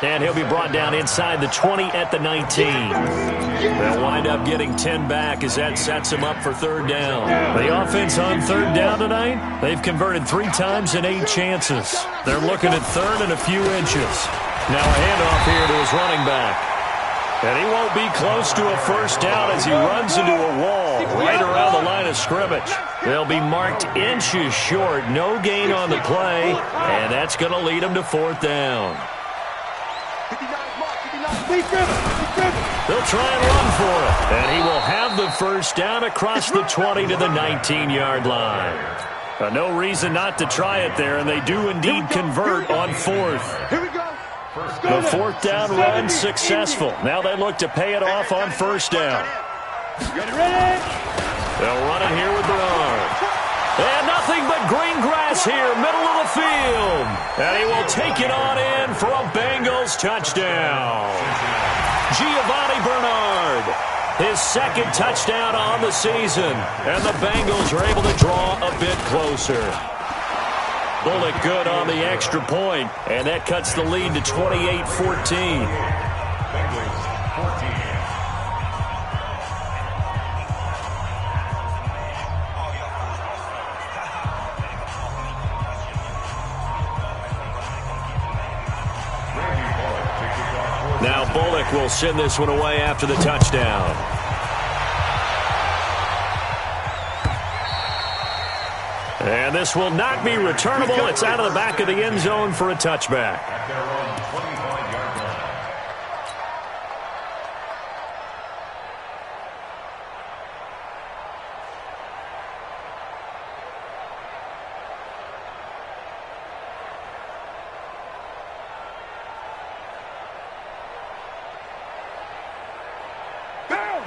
And he'll be brought down inside the 20 at the 19. They'll wind up getting 10 back as that sets them up for third down. The offense on third down tonight, they've converted 3 times in 8 chances. They're looking at third and a few inches. Now a handoff here to his running back. And he won't be close to a first down as he runs into a wall right around the line of scrimmage. They'll be marked inches short. No gain on the play, and that's going to lead him to fourth down. They'll try and run for it, and he will have the first down across the 20 to the 19-yard line. No reason not to try it there, and they do indeed convert on fourth. Here we go. The fourth down run successful. Now they look to pay it off on first down. They'll run it here with Bernard. And nothing but green grass here, middle of the field. And he will take it on in for a Bengals touchdown. Giovanni Bernard, his second touchdown on the season. And the Bengals are able to draw a bit closer. Bullock good on the extra point, and that cuts the lead to 28-14. Bengals 14. Now Bullock will send this one away after the touchdown. And this will not be returnable. It's out of the back of the end zone for a touchback. At their own 25-yard line.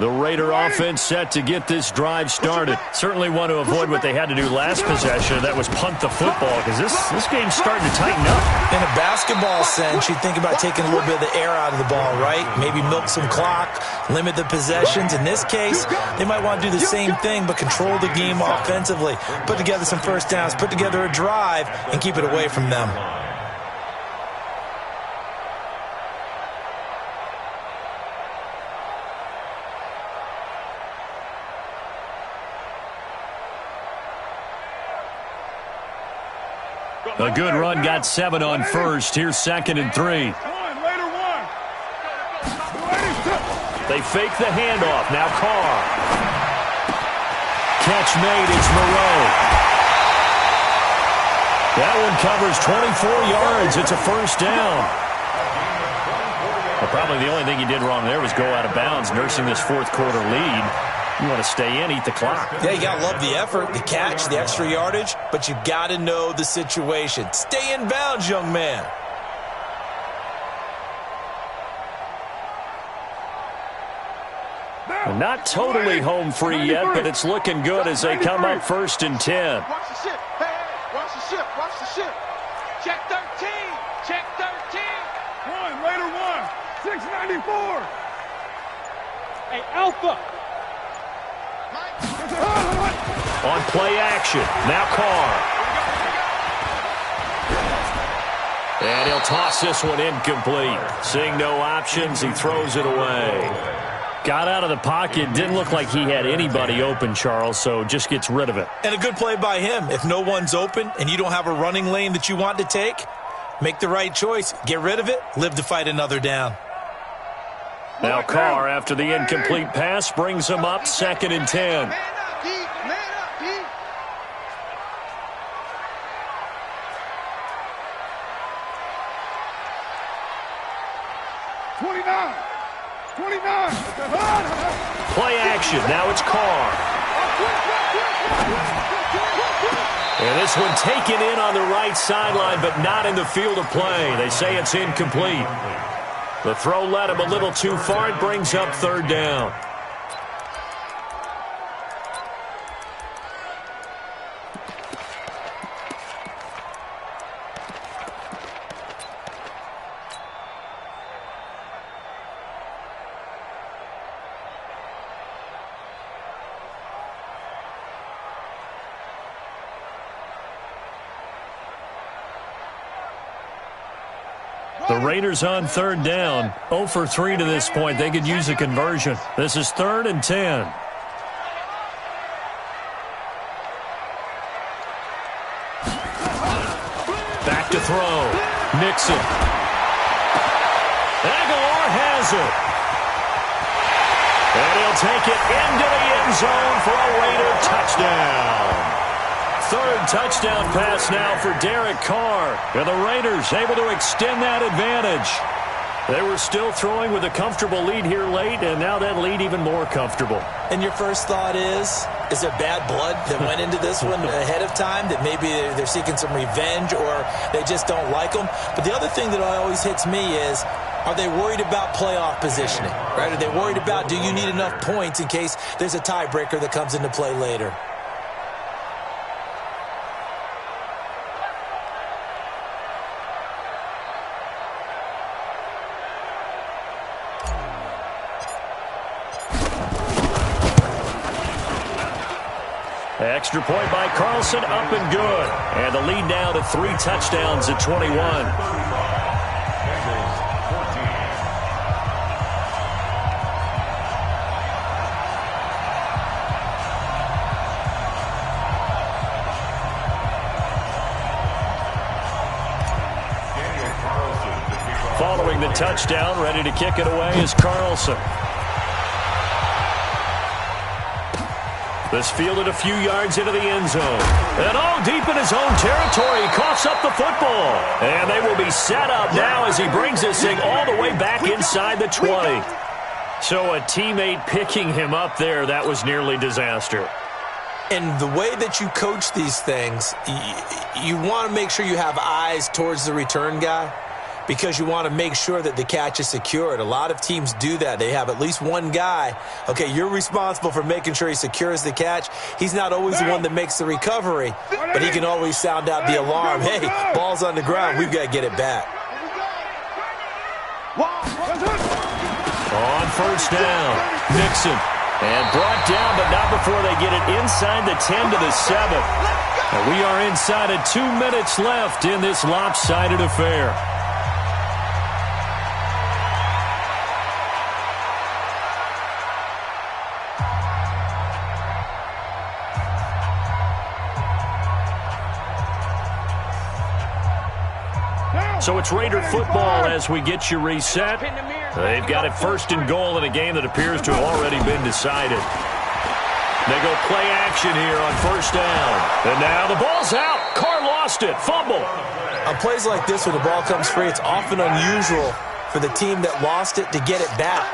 The Raider offense set to get this drive started. Certainly want to avoid what they had to do last possession. That was punt the football, because this game's starting to tighten up. In a basketball sense, you think about taking a little bit of the air out of the ball, right? Maybe milk some clock, limit the possessions. In this case, they might want to do the same thing, but control the game offensively. Put together some first downs, put together a drive, and keep it away from them. A good run got 7 on first. Here's second and 3. They fake the handoff. Now Carr. Catch made. It's Moreau. That one covers 24 yards. It's a first down. Well, probably the only thing he did wrong there was go out of bounds, nursing this fourth quarter lead. You want to stay in, eat the clock. Yeah, you got to love the effort, the catch, the extra yardage, but you got to know the situation. Stay in bounds, young man. Not totally home free yet, but it's looking good as they come up first and 10. Watch the ship. Hey, hey, watch the ship. Watch the ship. Check 13. Check 13. Raider 1. 694. Hey, Alpha. On play action. Now Carr. And he'll toss this one incomplete. Seeing no options, he throws it away. Got out of the pocket. Didn't look like he had anybody open, Charles, so just gets rid of it. And a good play by him. If no one's open and you don't have a running lane that you want to take, Make the right choice. Get rid of it. Live to fight another down. Now Carr, after the incomplete pass, brings him up 2nd and 10. Man up, D. Man up, D. Play action. Now it's Carr. And this one taken in on the right sideline, but not in the field of play. They say it's incomplete. The throw led him a little too far. It brings up 3rd down. The Raiders on 3rd down. 0 for 3 to this point. They could use a conversion. This is 3rd and 10. Back to throw. Nixon. Aguilar has it. And he'll take it into the end zone for a Raider touchdown. 3rd touchdown pass now for Derek Carr. And the Raiders able to extend that advantage. They were still throwing with a comfortable lead here late, and now that lead even more comfortable. And your first thought is there bad blood that went into this one ahead of time, that maybe they're seeking some revenge or they just don't like them? But the other thing that always hits me is, are they worried about playoff positioning? Right? Are they worried about, do you need enough points in case there's a tiebreaker that comes into play later? Extra point by Carlson, up and good. And the lead now to 3 touchdowns at 21. Following the touchdown, ready to kick it away is Carlson. This fielded a few yards into the end zone. And deep in his own territory, coughs up the football. And they will be set up now as he brings this thing all the way back inside the 20. So a teammate picking him up there, that was nearly disaster. And the way that you coach these things, you want to make sure you have eyes towards the return guy, because you want to make sure that the catch is secured. A lot of teams do that. They have at least one guy. Okay, you're responsible for making sure he secures the catch. He's not always the one that makes the recovery, but he can always sound out the alarm. Hey, ball's on the ground. We've got to get it back. On 1st down, Nixon. And brought down, but not before they get it inside the 10 to the 7. And we are inside of 2 minutes left in this lopsided affair. So it's Raider football as we get you reset. They've got it 1st and goal in a game that appears to have already been decided. They go play action here on 1st down. And now the ball's out. Carr lost it. Fumble. On plays like this where the ball comes free, it's often unusual for the team that lost it to get it back,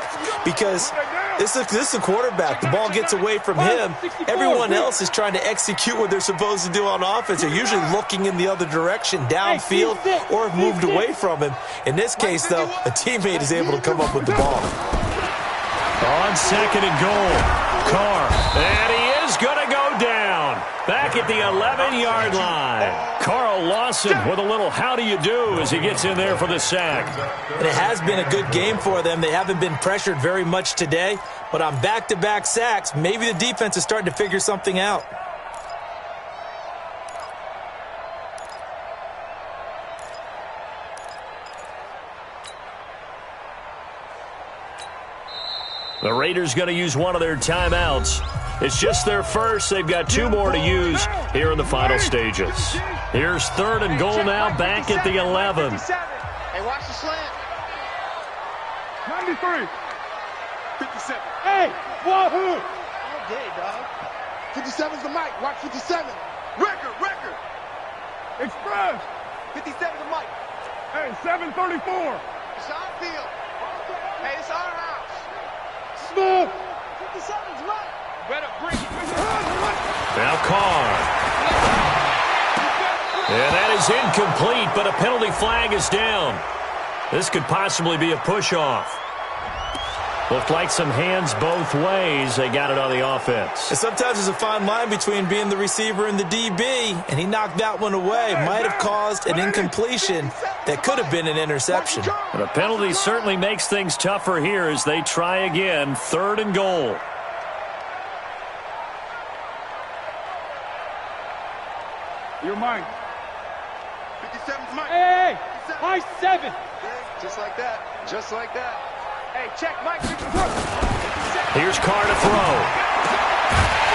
because this is a quarterback. The ball gets away from him. Everyone else is trying to execute what they're supposed to do on offense. They're usually looking in the other direction, downfield, or have moved away from him. In this case, though, a teammate is able to come up with the ball. On 2nd and goal, Carr. And he is going to go down. Back at the 11-yard line. Carl Lawson with a little how do you do as he gets in there for the sack. And it has been a good game for them. They haven't been pressured very much today, but on back-to-back sacks, maybe the defense is starting to figure something out. The Raiders going to use one of their timeouts. It's just their first. They've got 2 more to use here in the final stages. Here's 3rd and goal now, back at the 11. Hey, watch the slant. 93. 57. Hey, wahoo! All day, dog. 57's the mic. Watch 57. Record. Express. 57's the mic. Hey, 734. It's our field. Hey, it's our house. Smooth. 57's mic. Better bring it. Now Carr. And that is incomplete, but a penalty flag is down. This could possibly be a push-off. Looked like some hands both ways. They got it on the offense. And sometimes there's a fine line between being the receiver and the DB, and he knocked that one away. Might have caused an incompletion that could have been an interception. And a penalty certainly makes things tougher here as they try again. 3rd and goal. You're mine. 57's mic. Hey, my 7. Just like that. Just like that. Hey, check Mike. Here's Carr to throw.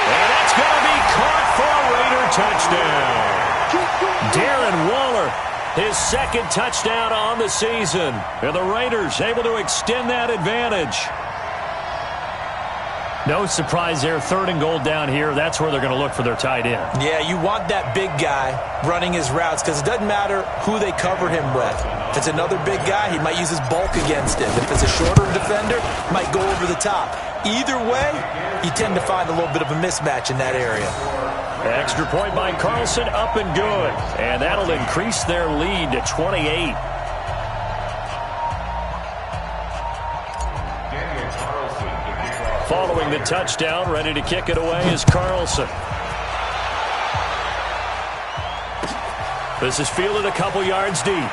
And that's going to be caught for a Raider touchdown. Darren Waller, his 2nd touchdown on the season. And the Raiders able to extend that advantage. No surprise there. 3rd and goal down here. That's where they're going to look for their tight end. Yeah, you want that big guy running his routes because it doesn't matter who they cover him with. If it's another big guy, he might use his bulk against him. If it's a shorter defender, might go over the top. Either way, you tend to find a little bit of a mismatch in that area. Extra point by Carlson, up and good. And that'll increase their lead to 28. Following the touchdown, ready to kick it away is Carlson. This is fielded a couple yards deep.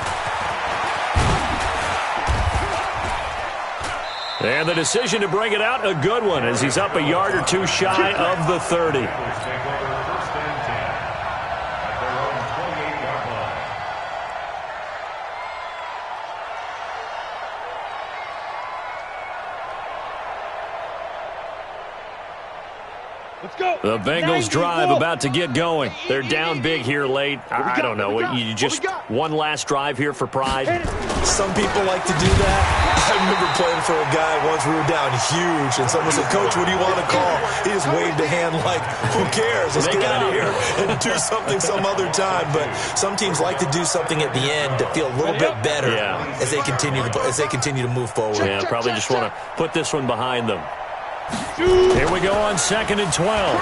And the decision to bring it out, a good one, as he's up a yard or 2 shy of the 30. Let's go. The Bengals drive about to get going. They're down big here late. I don't know. You just one last drive here for pride. Some people like to do that. I remember playing for a guy once. We were down huge, and someone said, "Coach, what do you want to call?" He just waved a hand like, "Who cares? Let's get out of here and do something some other time." But some teams like to do something at the end to feel a little bit better as they continue to move forward. Yeah, probably just want to put this one behind them. Here we go on 2nd and 12.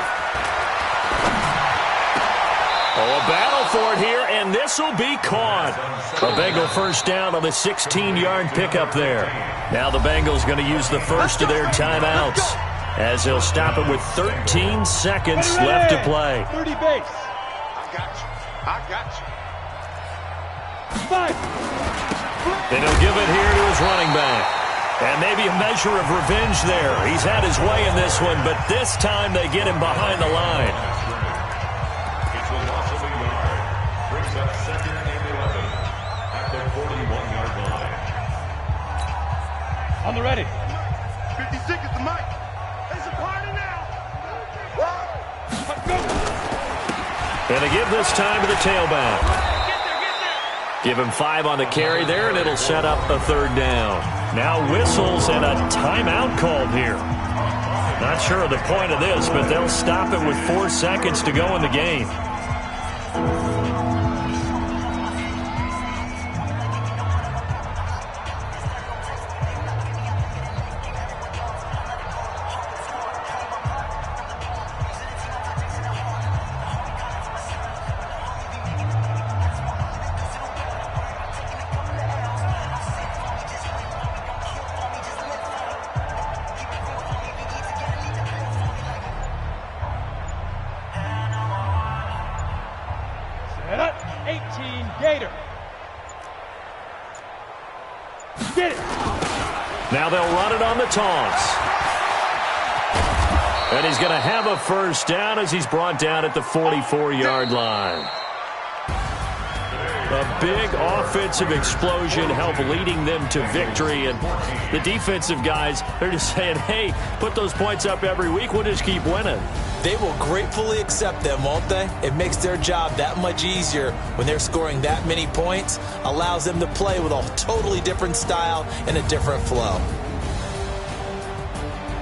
Oh, a battle for it here, and this will be caught. A Bengal first down on the 16-yard pickup there. Now the Bengals going to use the first of their timeouts as they'll stop it with 13 seconds left to play. 30 base. I got you. 5. And he'll give it here to his running back. And maybe a measure of revenge there. He's had his way in this one, but this time they get him behind the line. It's a loss of a yard. Brings up 2nd and 11 at the 41-yard line. On the ready. 56 is the mic. It's a party now. Let's go. And they give this time to the tailback. Give him 5 on the carry there, and it'll set up a 3rd down. Now whistles and a timeout called here. Not sure of the point of this, but they'll stop it with 4 seconds to go in the game. Set up. 18 Gator. Get it. Now they'll run it on the toss. And he's going to have a first down as he's brought down at the 44-yard line. A big offensive explosion helped leading them to victory. And the defensive guys, they're just saying, hey, put those points up every week. We'll just keep winning. They will gratefully accept them, won't they? It makes their job that much easier when they're scoring that many points. Allows them to play with a totally different style and a different flow.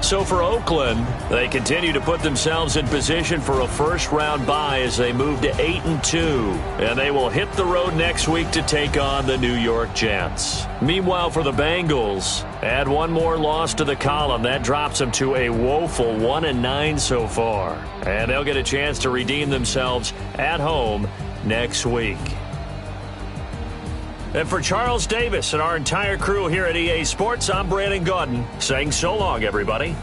So for Oakland, they continue to put themselves in position for a first-round bye as they move to 8-2. And they will hit the road next week to take on the New York Jets. Meanwhile, for the Bengals, add one more loss to the column. That drops them to a woeful 1-9 so far. And they'll get a chance to redeem themselves at home next week. And for Charles Davis and our entire crew here at EA Sports, I'm Brandon Gaudin saying so long, everybody.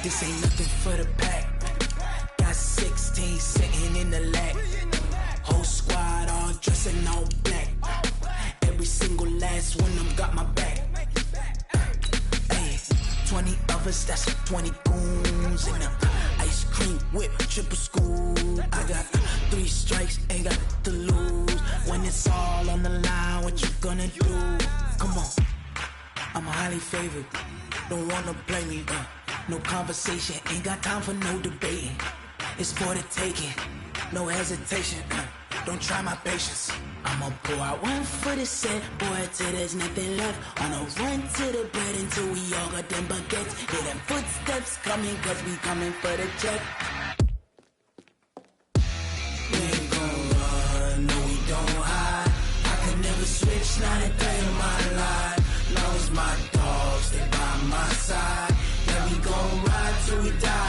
This ain't nothing for the pack. Got 16 sitting in the lap. Whole squad all dressed in all black. Every single last one of them got my back. Hey, 20 of us, that's 20 goons. And a ice cream whip, triple scoop. I got 3 strikes, ain't got to lose. When it's all on the line, what you gonna do? Come on, I'm highly favored. Don't wanna play me, no conversation, ain't got time for no debating. It's for the taking, no hesitation. Don't try my patience. I'ma pour out one for the set, boy, till there's nothing left. On a run to the bread until we all got them baguettes. Hear them footsteps coming, cause we coming for the check. We ain't gon' run, no we don't hide. I can never switch, not a day in my life. Long as my dogs, they by my side. Yeah, we gon' ride till we die.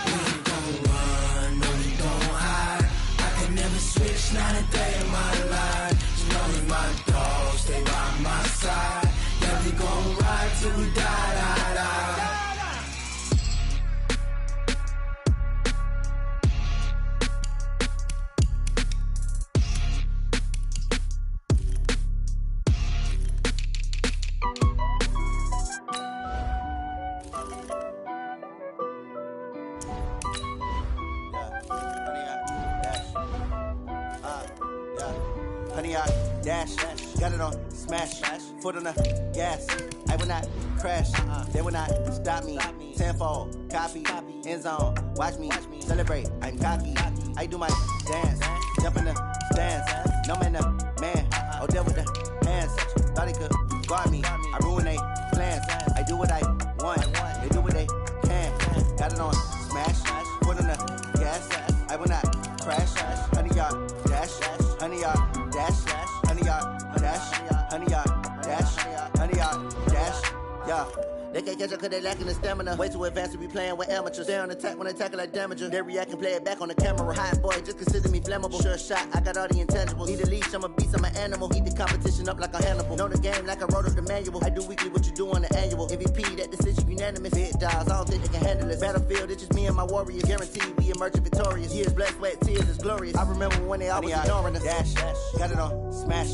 We ain't gon' run, no we don't hide. I can never switch, not a day in my life. As long as my dogs, stay by my side. Yeah, we gon' ride till we die. Dash, got it on, smash, foot on the gas. I will not crash, they will not stop me. Tenfold, copy, end zone, watch me celebrate. I'm cocky, I do my dance, jump in the stands. No man, the man, oh, there with the hands. Thought he could guard me, I ruin they plans. I do what I want, they do what they can. Got it on, smash, foot on the gas. I will not crash, 100-yard dash, 100-yard dash. 100-yard dash, 100-yard dash, 100-yard dash, yeah. They can't catch up cause they lacking the stamina. Way too advanced to be playing with amateurs. Stay on attack when they tackle like damager. They react and play it back on the camera. Hot boy, just consider me flammable. Sure shot, I got all the intangibles. Need a leash, I'm a beast, I'm an animal. Eat the competition up like a Hannibal. Know the game like I wrote up the manual. I do weekly what you do on the annual. MVP, that decision unanimous. Big dogs, I don't think they can handle this. Battlefield, it's just me and my warriors. Guaranteed we emerge victorious. Years, blood, sweat, tears, is glorious. I remember when they always ignoring us. Dash, got it on, smash,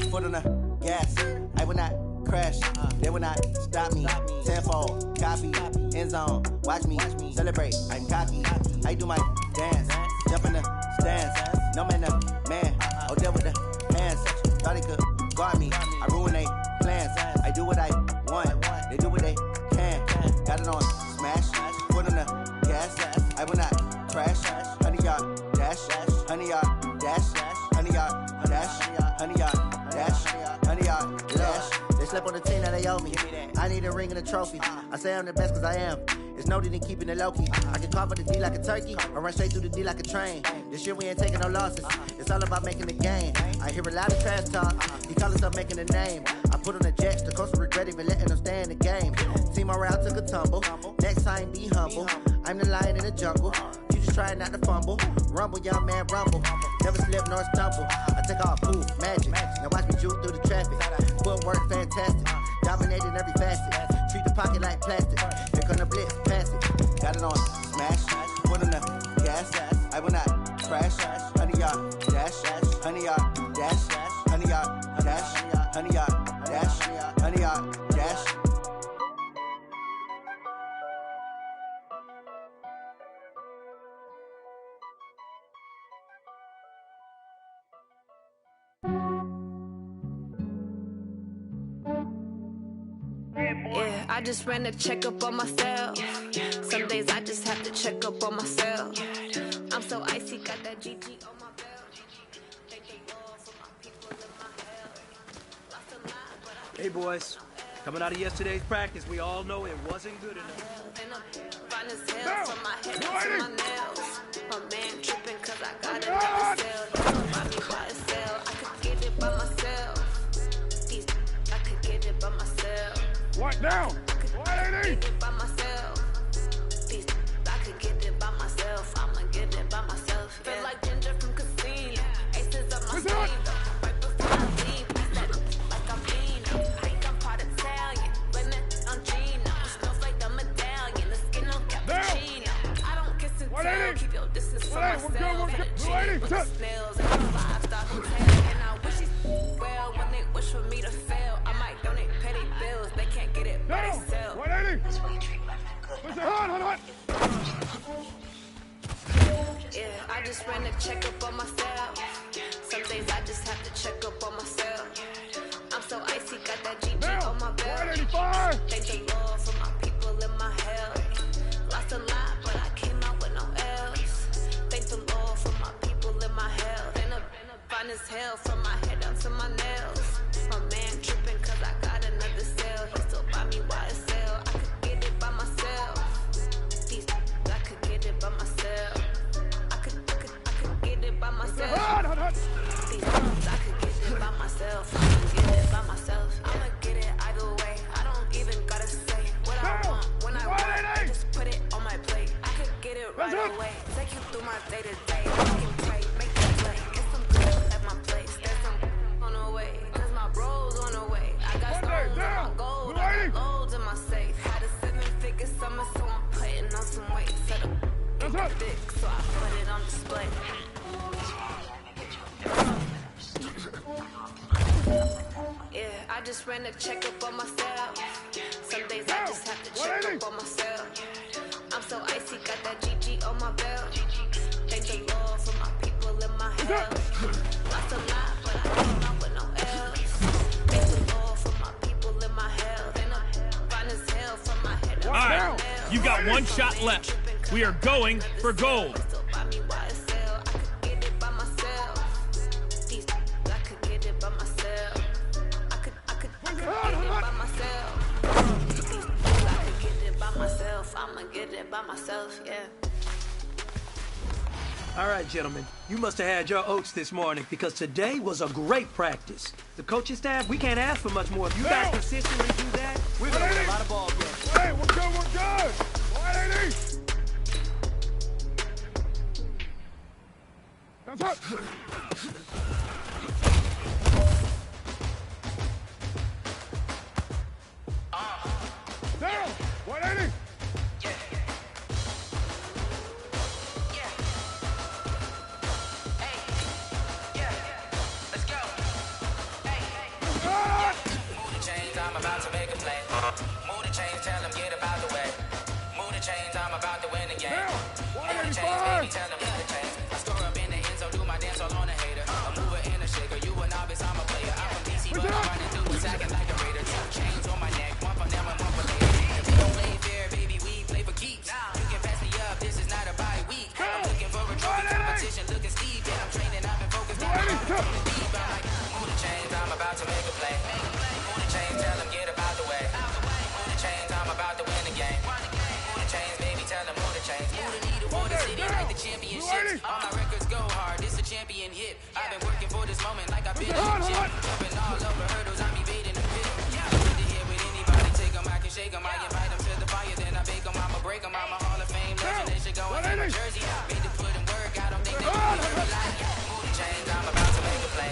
foot on the gas. I will not crash, they will not stop me. Tenfold, copy, end zone, watch me celebrate. I'm cocky, I do my dance, jump in the stands. No man, the man, oh, there with the hands. Thought he could guard me, I ruin they plans. I do what I want, they do what they can. Got it on, smash, foot on the gas. I will not crash, 100-yard dash, 100-yard dash, 100-yard dash, 100-yard dash, 100-yard dash. slept on the team that they owe me. I need a ring and a trophy. I say I'm the best cause I am. It's noted in keeping it low-key. I can carve up the D like a turkey or run straight through the D like a train. This year we ain't taking no losses. It's all about making the game. I hear a lot of trash talk. He call himself making a name. I put on the Jets. The coach will regret even letting them stay in the game. Team morale took a tumble. Next time be humble. I'm the lion in the jungle. You just try not to fumble. Rumble, young man, rumble. Never slip nor stumble. I take off, poof, magic. Now watch me juke through the traffic. Footwork fantastic. Dominating every facet. Treat the pocket like plastic. Here come the blitz, pass it. Got it on smash. Put on the gas. I will not crash. 100 yard dash. 100 yard dash. 100 yard dash. 100 yard dash. 100 yard dash. Yeah, I just ran a checkup on myself. Some days I just have to check up on myself. I'm so icy, got that GG on my belt. Thank the Lord for my people in my hell. Lost a lot, but I Hey boys, coming out of yesterday's practice, we all know it wasn't good enough. and I'm fine as hell from my head down to my nails. My man tripping cause I got another cell. He don't buy me by a cell. I could get it by myself. I could get it by myself. What now? Get it by myself. I could get it by myself. I'ma get it by myself. Yeah. Feel like Ginger from Casino. Aces up my sleeve. Right before I leave, I said like I'm Nino. I think I'm part Italian. Blame it on Gino. Smells like the medallion. The skin on cappuccino. I don't kiss and tell. Keep your distance from myself. Hit a G with the snails in a 5-star hotel. And I wish these well when they wish for me to fail. I might donate petty bills. They can't get it by themselves. That's why you treat women good. What's that? Hot. Yeah, I just ran a checkup on myself. Some days I just have to check up on myself. I'm so icy, got that GG on my belt. Thank the Lord for my people in my hell. Lost a lot, but I came out with no L's. Thank the Lord for my people in my hell. Been fine as hell from my head down to my nails. My man tripping cause I got another cell. He still buy me YSL. I could get it by myself. I could get it by myself. I could get it by myself. I could get it by myself. I'ma get it by myself. I'ma get it either way. I don't even gotta say what I want when I want. I just put it on my plate. I could get it right away. Take you through my day to day. I can pray, make that play. Get some good at my place. There's some on the way. Cause my bro's on the way. I got stones on my gold. I got loads in my safe. Had a 7-figure summer, so I'm putting on some weight. Set up thick, so I put it on display. Yeah, I just ran a checkup on myself. Some days I just have to check up on myself. I'm so icy, got that GG on my belt. Thank the Lord for my people in my hell. Lost a lot, but I came out with no L's. Thank the Lord for my people in my hell. Then I'm fine as hell from my head down to my nails. You got one shot left. We are going for gold. Buy me YSL. I could get it by myself. I could get it by myself. I could get it by myself. I could get it by myself. I'ma get it by myself, yeah. All right, gentlemen, you must have had your oats this morning because today was a great practice. The coaching staff, we can't ask for much more. If you guys consistently do that, we're going to win a lot of ball games. Hey, we're good. 180. That's up. Down. 180. I'm about to make a play. Move the chains, tell them get about the way. Move the chains, I'm about to win the game. Move the chains, baby, tell them move the chains. I score up in the end zone, do my dance all on a hater. A mover and a shaker, you a novice, I'm a player. I'm from DC, but I'm running through what's acting like a raider. 2 chains on my neck, one for them and one for later. If we don't play fair, baby, we play for keeps. You can pass me up, this is not a bye week. I'm looking for a trophy competition, looking steep. Yeah, I'm training, I've been focused on the deep. I'm like, move the chains, I'm about to make a play. Move the chains, tell them All my records go hard, this a champion hit. I've been working for this moment like I've been in the gym. Jumping all over hurdles, I'm evading the pit. Good to hear with anybody, take them, I can shake them. I invite them to the fire, then I bake them, I'ma break them. I'm a Hall of Fame legend, they should go and get my jersey. Made to put in work, I don't think they can hear me like move the chains, I'm about to make a play.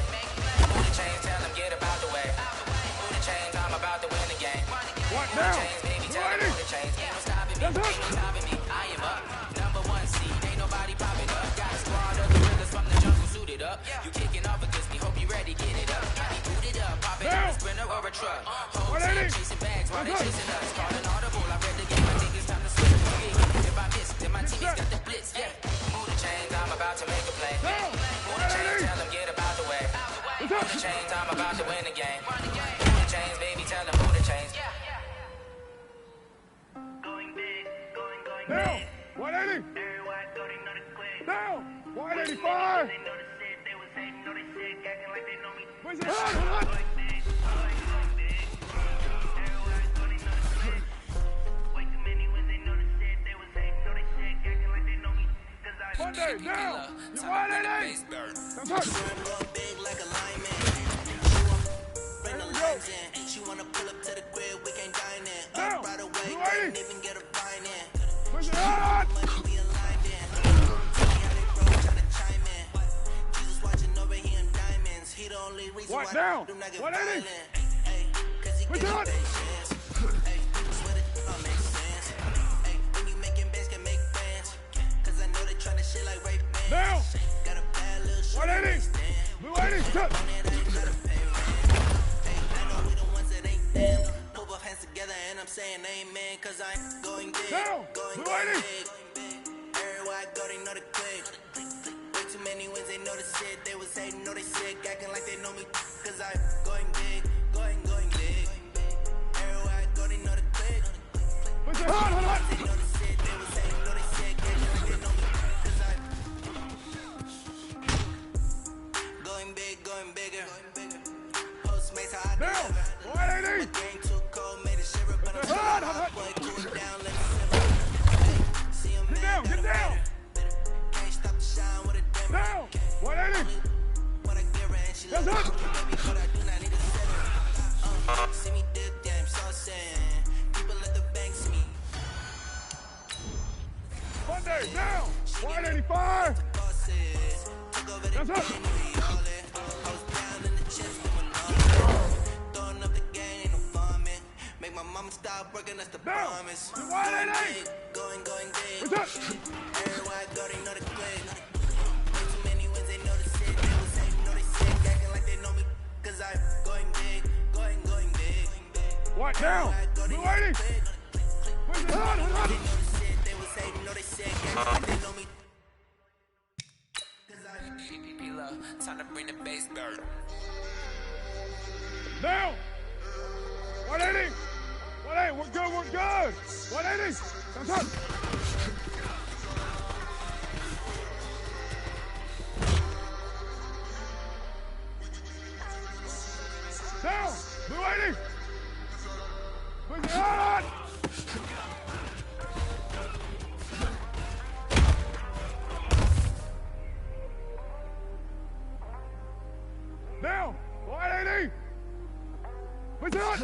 Move the chains, tell them get about the way. Move the chains, I'm about to win the game. Move the chains, baby, tell them move the chains. Ain't no stopping me, ain't no stopping me. I am up, #1 seed, ain't nobody popping up. Got a squad of gorillas from the jungle suited up. You kicking off against me, hope you ready, get it up. Got me booted up, popping in a sprinter or a truck. Whole team chasing bags while they chasing us. Calling audible, I read the game, I think it's time to switch. If I miss, then my teammates got the blitz, yeah. Move the chains, I'm about to make a play. Move the chains, tell them get about the way. Move the chains, I'm about to win the game. Move the chains, baby, tell them move the chains. Now, 180. Now, 185. Where's it? Monday, now, you 180. Big like a lineman. Bring the lines in. She wanna pull up to the crib, we can't dine in. Up right away, couldn't even get a fine in. Where's it at? Money we aligned in. Tell me how they broke, tryna chime in. Jesus watching over here in diamonds. He the only reason What why now? do not get 180. violent. Ay, cause he Where's get it at? patience. Ay, swear that don't make sense. Ay, when you making bands can make fans. Cause I know they tryna shit like Ray Bans. Now, Got a bad little shit. 180. Blue 80. Touch. Put both hands together and I'm saying amen. Cause I'm going big, Now, going Blue 80. big. Everywhere I go, they know the click. Way too many wins, they know the shit. They was hating, know they sick, acting like they know me. Cause I'm going big, going big. Everywhere I go, they know the click. Where's it at? They know the shit, they was hating, know they sick, acting like they know me. Cause I'm going big, going bigger. Postmates how I Now, deliver. 180. Game too cold, made a shiver, but I'm Hot, still hot, hot. Boy, cool it down, let me simmer. See him, Get down, get down. Can't stop the shine with a dimmer. Now, 180. What I give her and she Yes, love sir. me, baby, but I do not need a seven. See me dip, damn, so sad. People at the bank see me. Monday, down. 185. Bosses, took over the Yes, sir. game, we all in. I was down in the chest, doing all in. Throwing up the game, ain't no farming. Make my mama stop working, that's the Now, promise. you 180. Going big. What's up? Everywhere I go, they know the click. Way too many wins, they know the shit. They was hating, know they sick, acting like they know me. Cause I'm going big, going big. What now? Blue 80. Where's it at? They know the shit, they was hating, know they sick, acting like they know me. Cause I'm PPP love, time to bring the bass dirt. Now. 180. 180. We're good. We're good. 180. Come on. Down. Blue 80. Where's it at? Down. 180. Where's it at?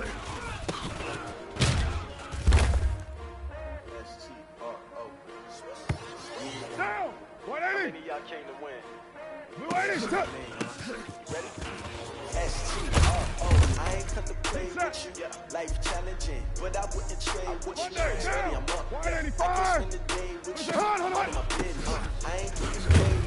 Down. 180. Y'all came to win. Blue 80. Touch. Ready? S-T-R-O, I ain't come to play with you. Life challenging, but I wouldn't trade with you. Ready, I'm up. 185. I can spend the day with you. Hold on. All my business. I ain't getting paid.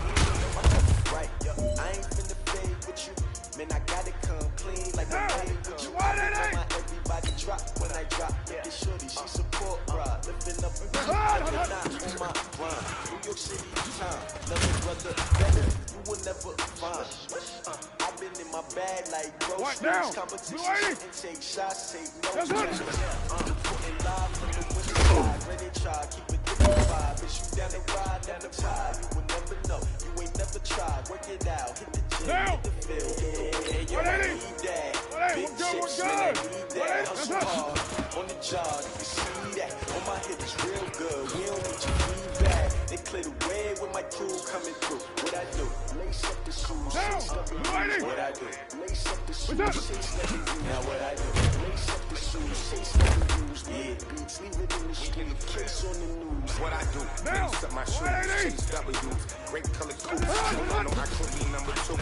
My cup right. I ain't finna fade with you. Man, I gotta come clean like a baby. Everybody drop when I drop. Look at shorty, she support ride. Lifting up a knot on my grind. New York City time. Never brother better. You will never find. I've been in my bag like groceries. Competition and take shots, take no chance. Putting live from the winter side. Ready to try, keep it good vibe. Bitch, you down the ride, down the tide. You will never know. You ain't never tried. Work it out. Hit the gym, hit the field. Yeah, you need that. Big chicks, man, I need that. Hustle hard on the job. You can see that. On my hip is real good. We don't need your feedback. They clear the way with my crew coming through. What I do? Lace up the shoes, chase up the rules. What I do? Lace up the shoes, chase up the rules. Now what I do? Lace up the shoes, chase up the rules. Yeah, beats, leave it in the street, case on the news. What I do? Lace up my shoes, chase W's. Great color coats. I know I could be number 2.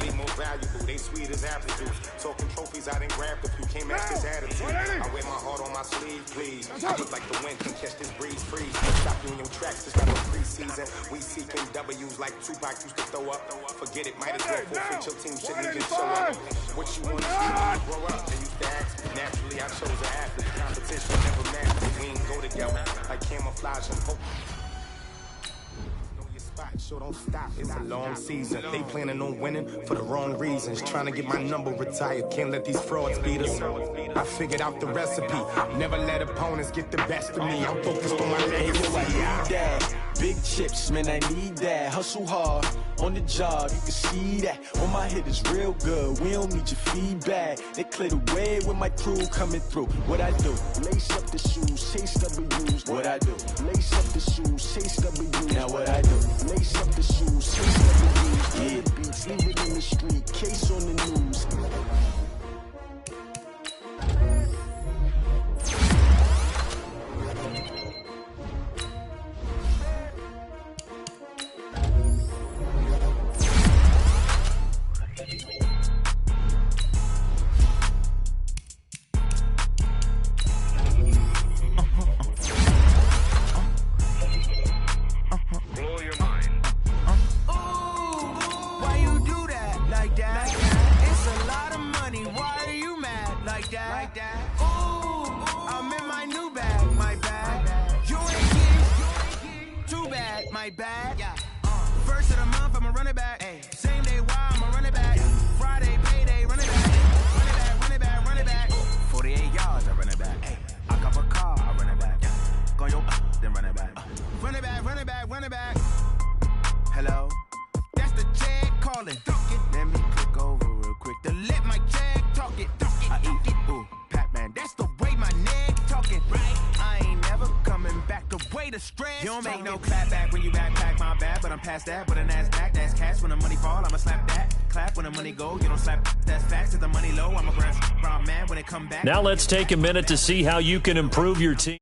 Maybe more valuable. They sweet as apple juice. Talking trophies, I didn't grab the few. Can't match this attitude. I wear my heart on my sleeve, please. I look like the wind can catch this breeze, freeze. Stop you in your tracks, it's not no preseason. We seeking W's like Tupac used to throw up. Forget it, might as well forfeit. Your team shouldn't even show up. What you want to see when you grow up? They used to ask me. Naturally, I chose an athlete. Competition never mattered. We ain't go together like camouflage and hope. So don't stop, it's a long season. They planning on winning for the wrong reasons. Trying to get my number retired, can't let these frauds beat us. I figured out the recipe, never let opponents get the best of me. I'm focused on my legacy. Big chips, man, I need that. Hustle hard on the job, you can see that. On my hit is real good, we don't need your feedback. They clear the way with my crew coming through. What I do? Lace up the shoes, chase W's. What I do? Lace up the shoes, chase W's. Now what I do? Lace up the shoes, chase W's. Yeah, beats, leave it in the street, case on the news. First of the month, I'ma run it back. Same day, why I'ma run it back. Friday, payday, run it back. Run it back, run it back, run it back. 48 yards, I run it back. I cop a car, I run it back. Go yo, then run it back. Run it back, run it back, run it back. Hello? That's the jag calling. Let me click over real quick to let my jag talk it. I eat it, ooh, Pac-Man. That's the way my neck talking. Right? I ain't never coming back the way the stress. You don't make no clap back when you backpack, my bad, but I'm past that. But a NASDAQ, that's cash. When the money fall, I'ma slap that. Clap when the money go, you don't slap. That's facts. If the money low, I'ma grab man when it come back. Now let's take a minute to see how you can improve your team.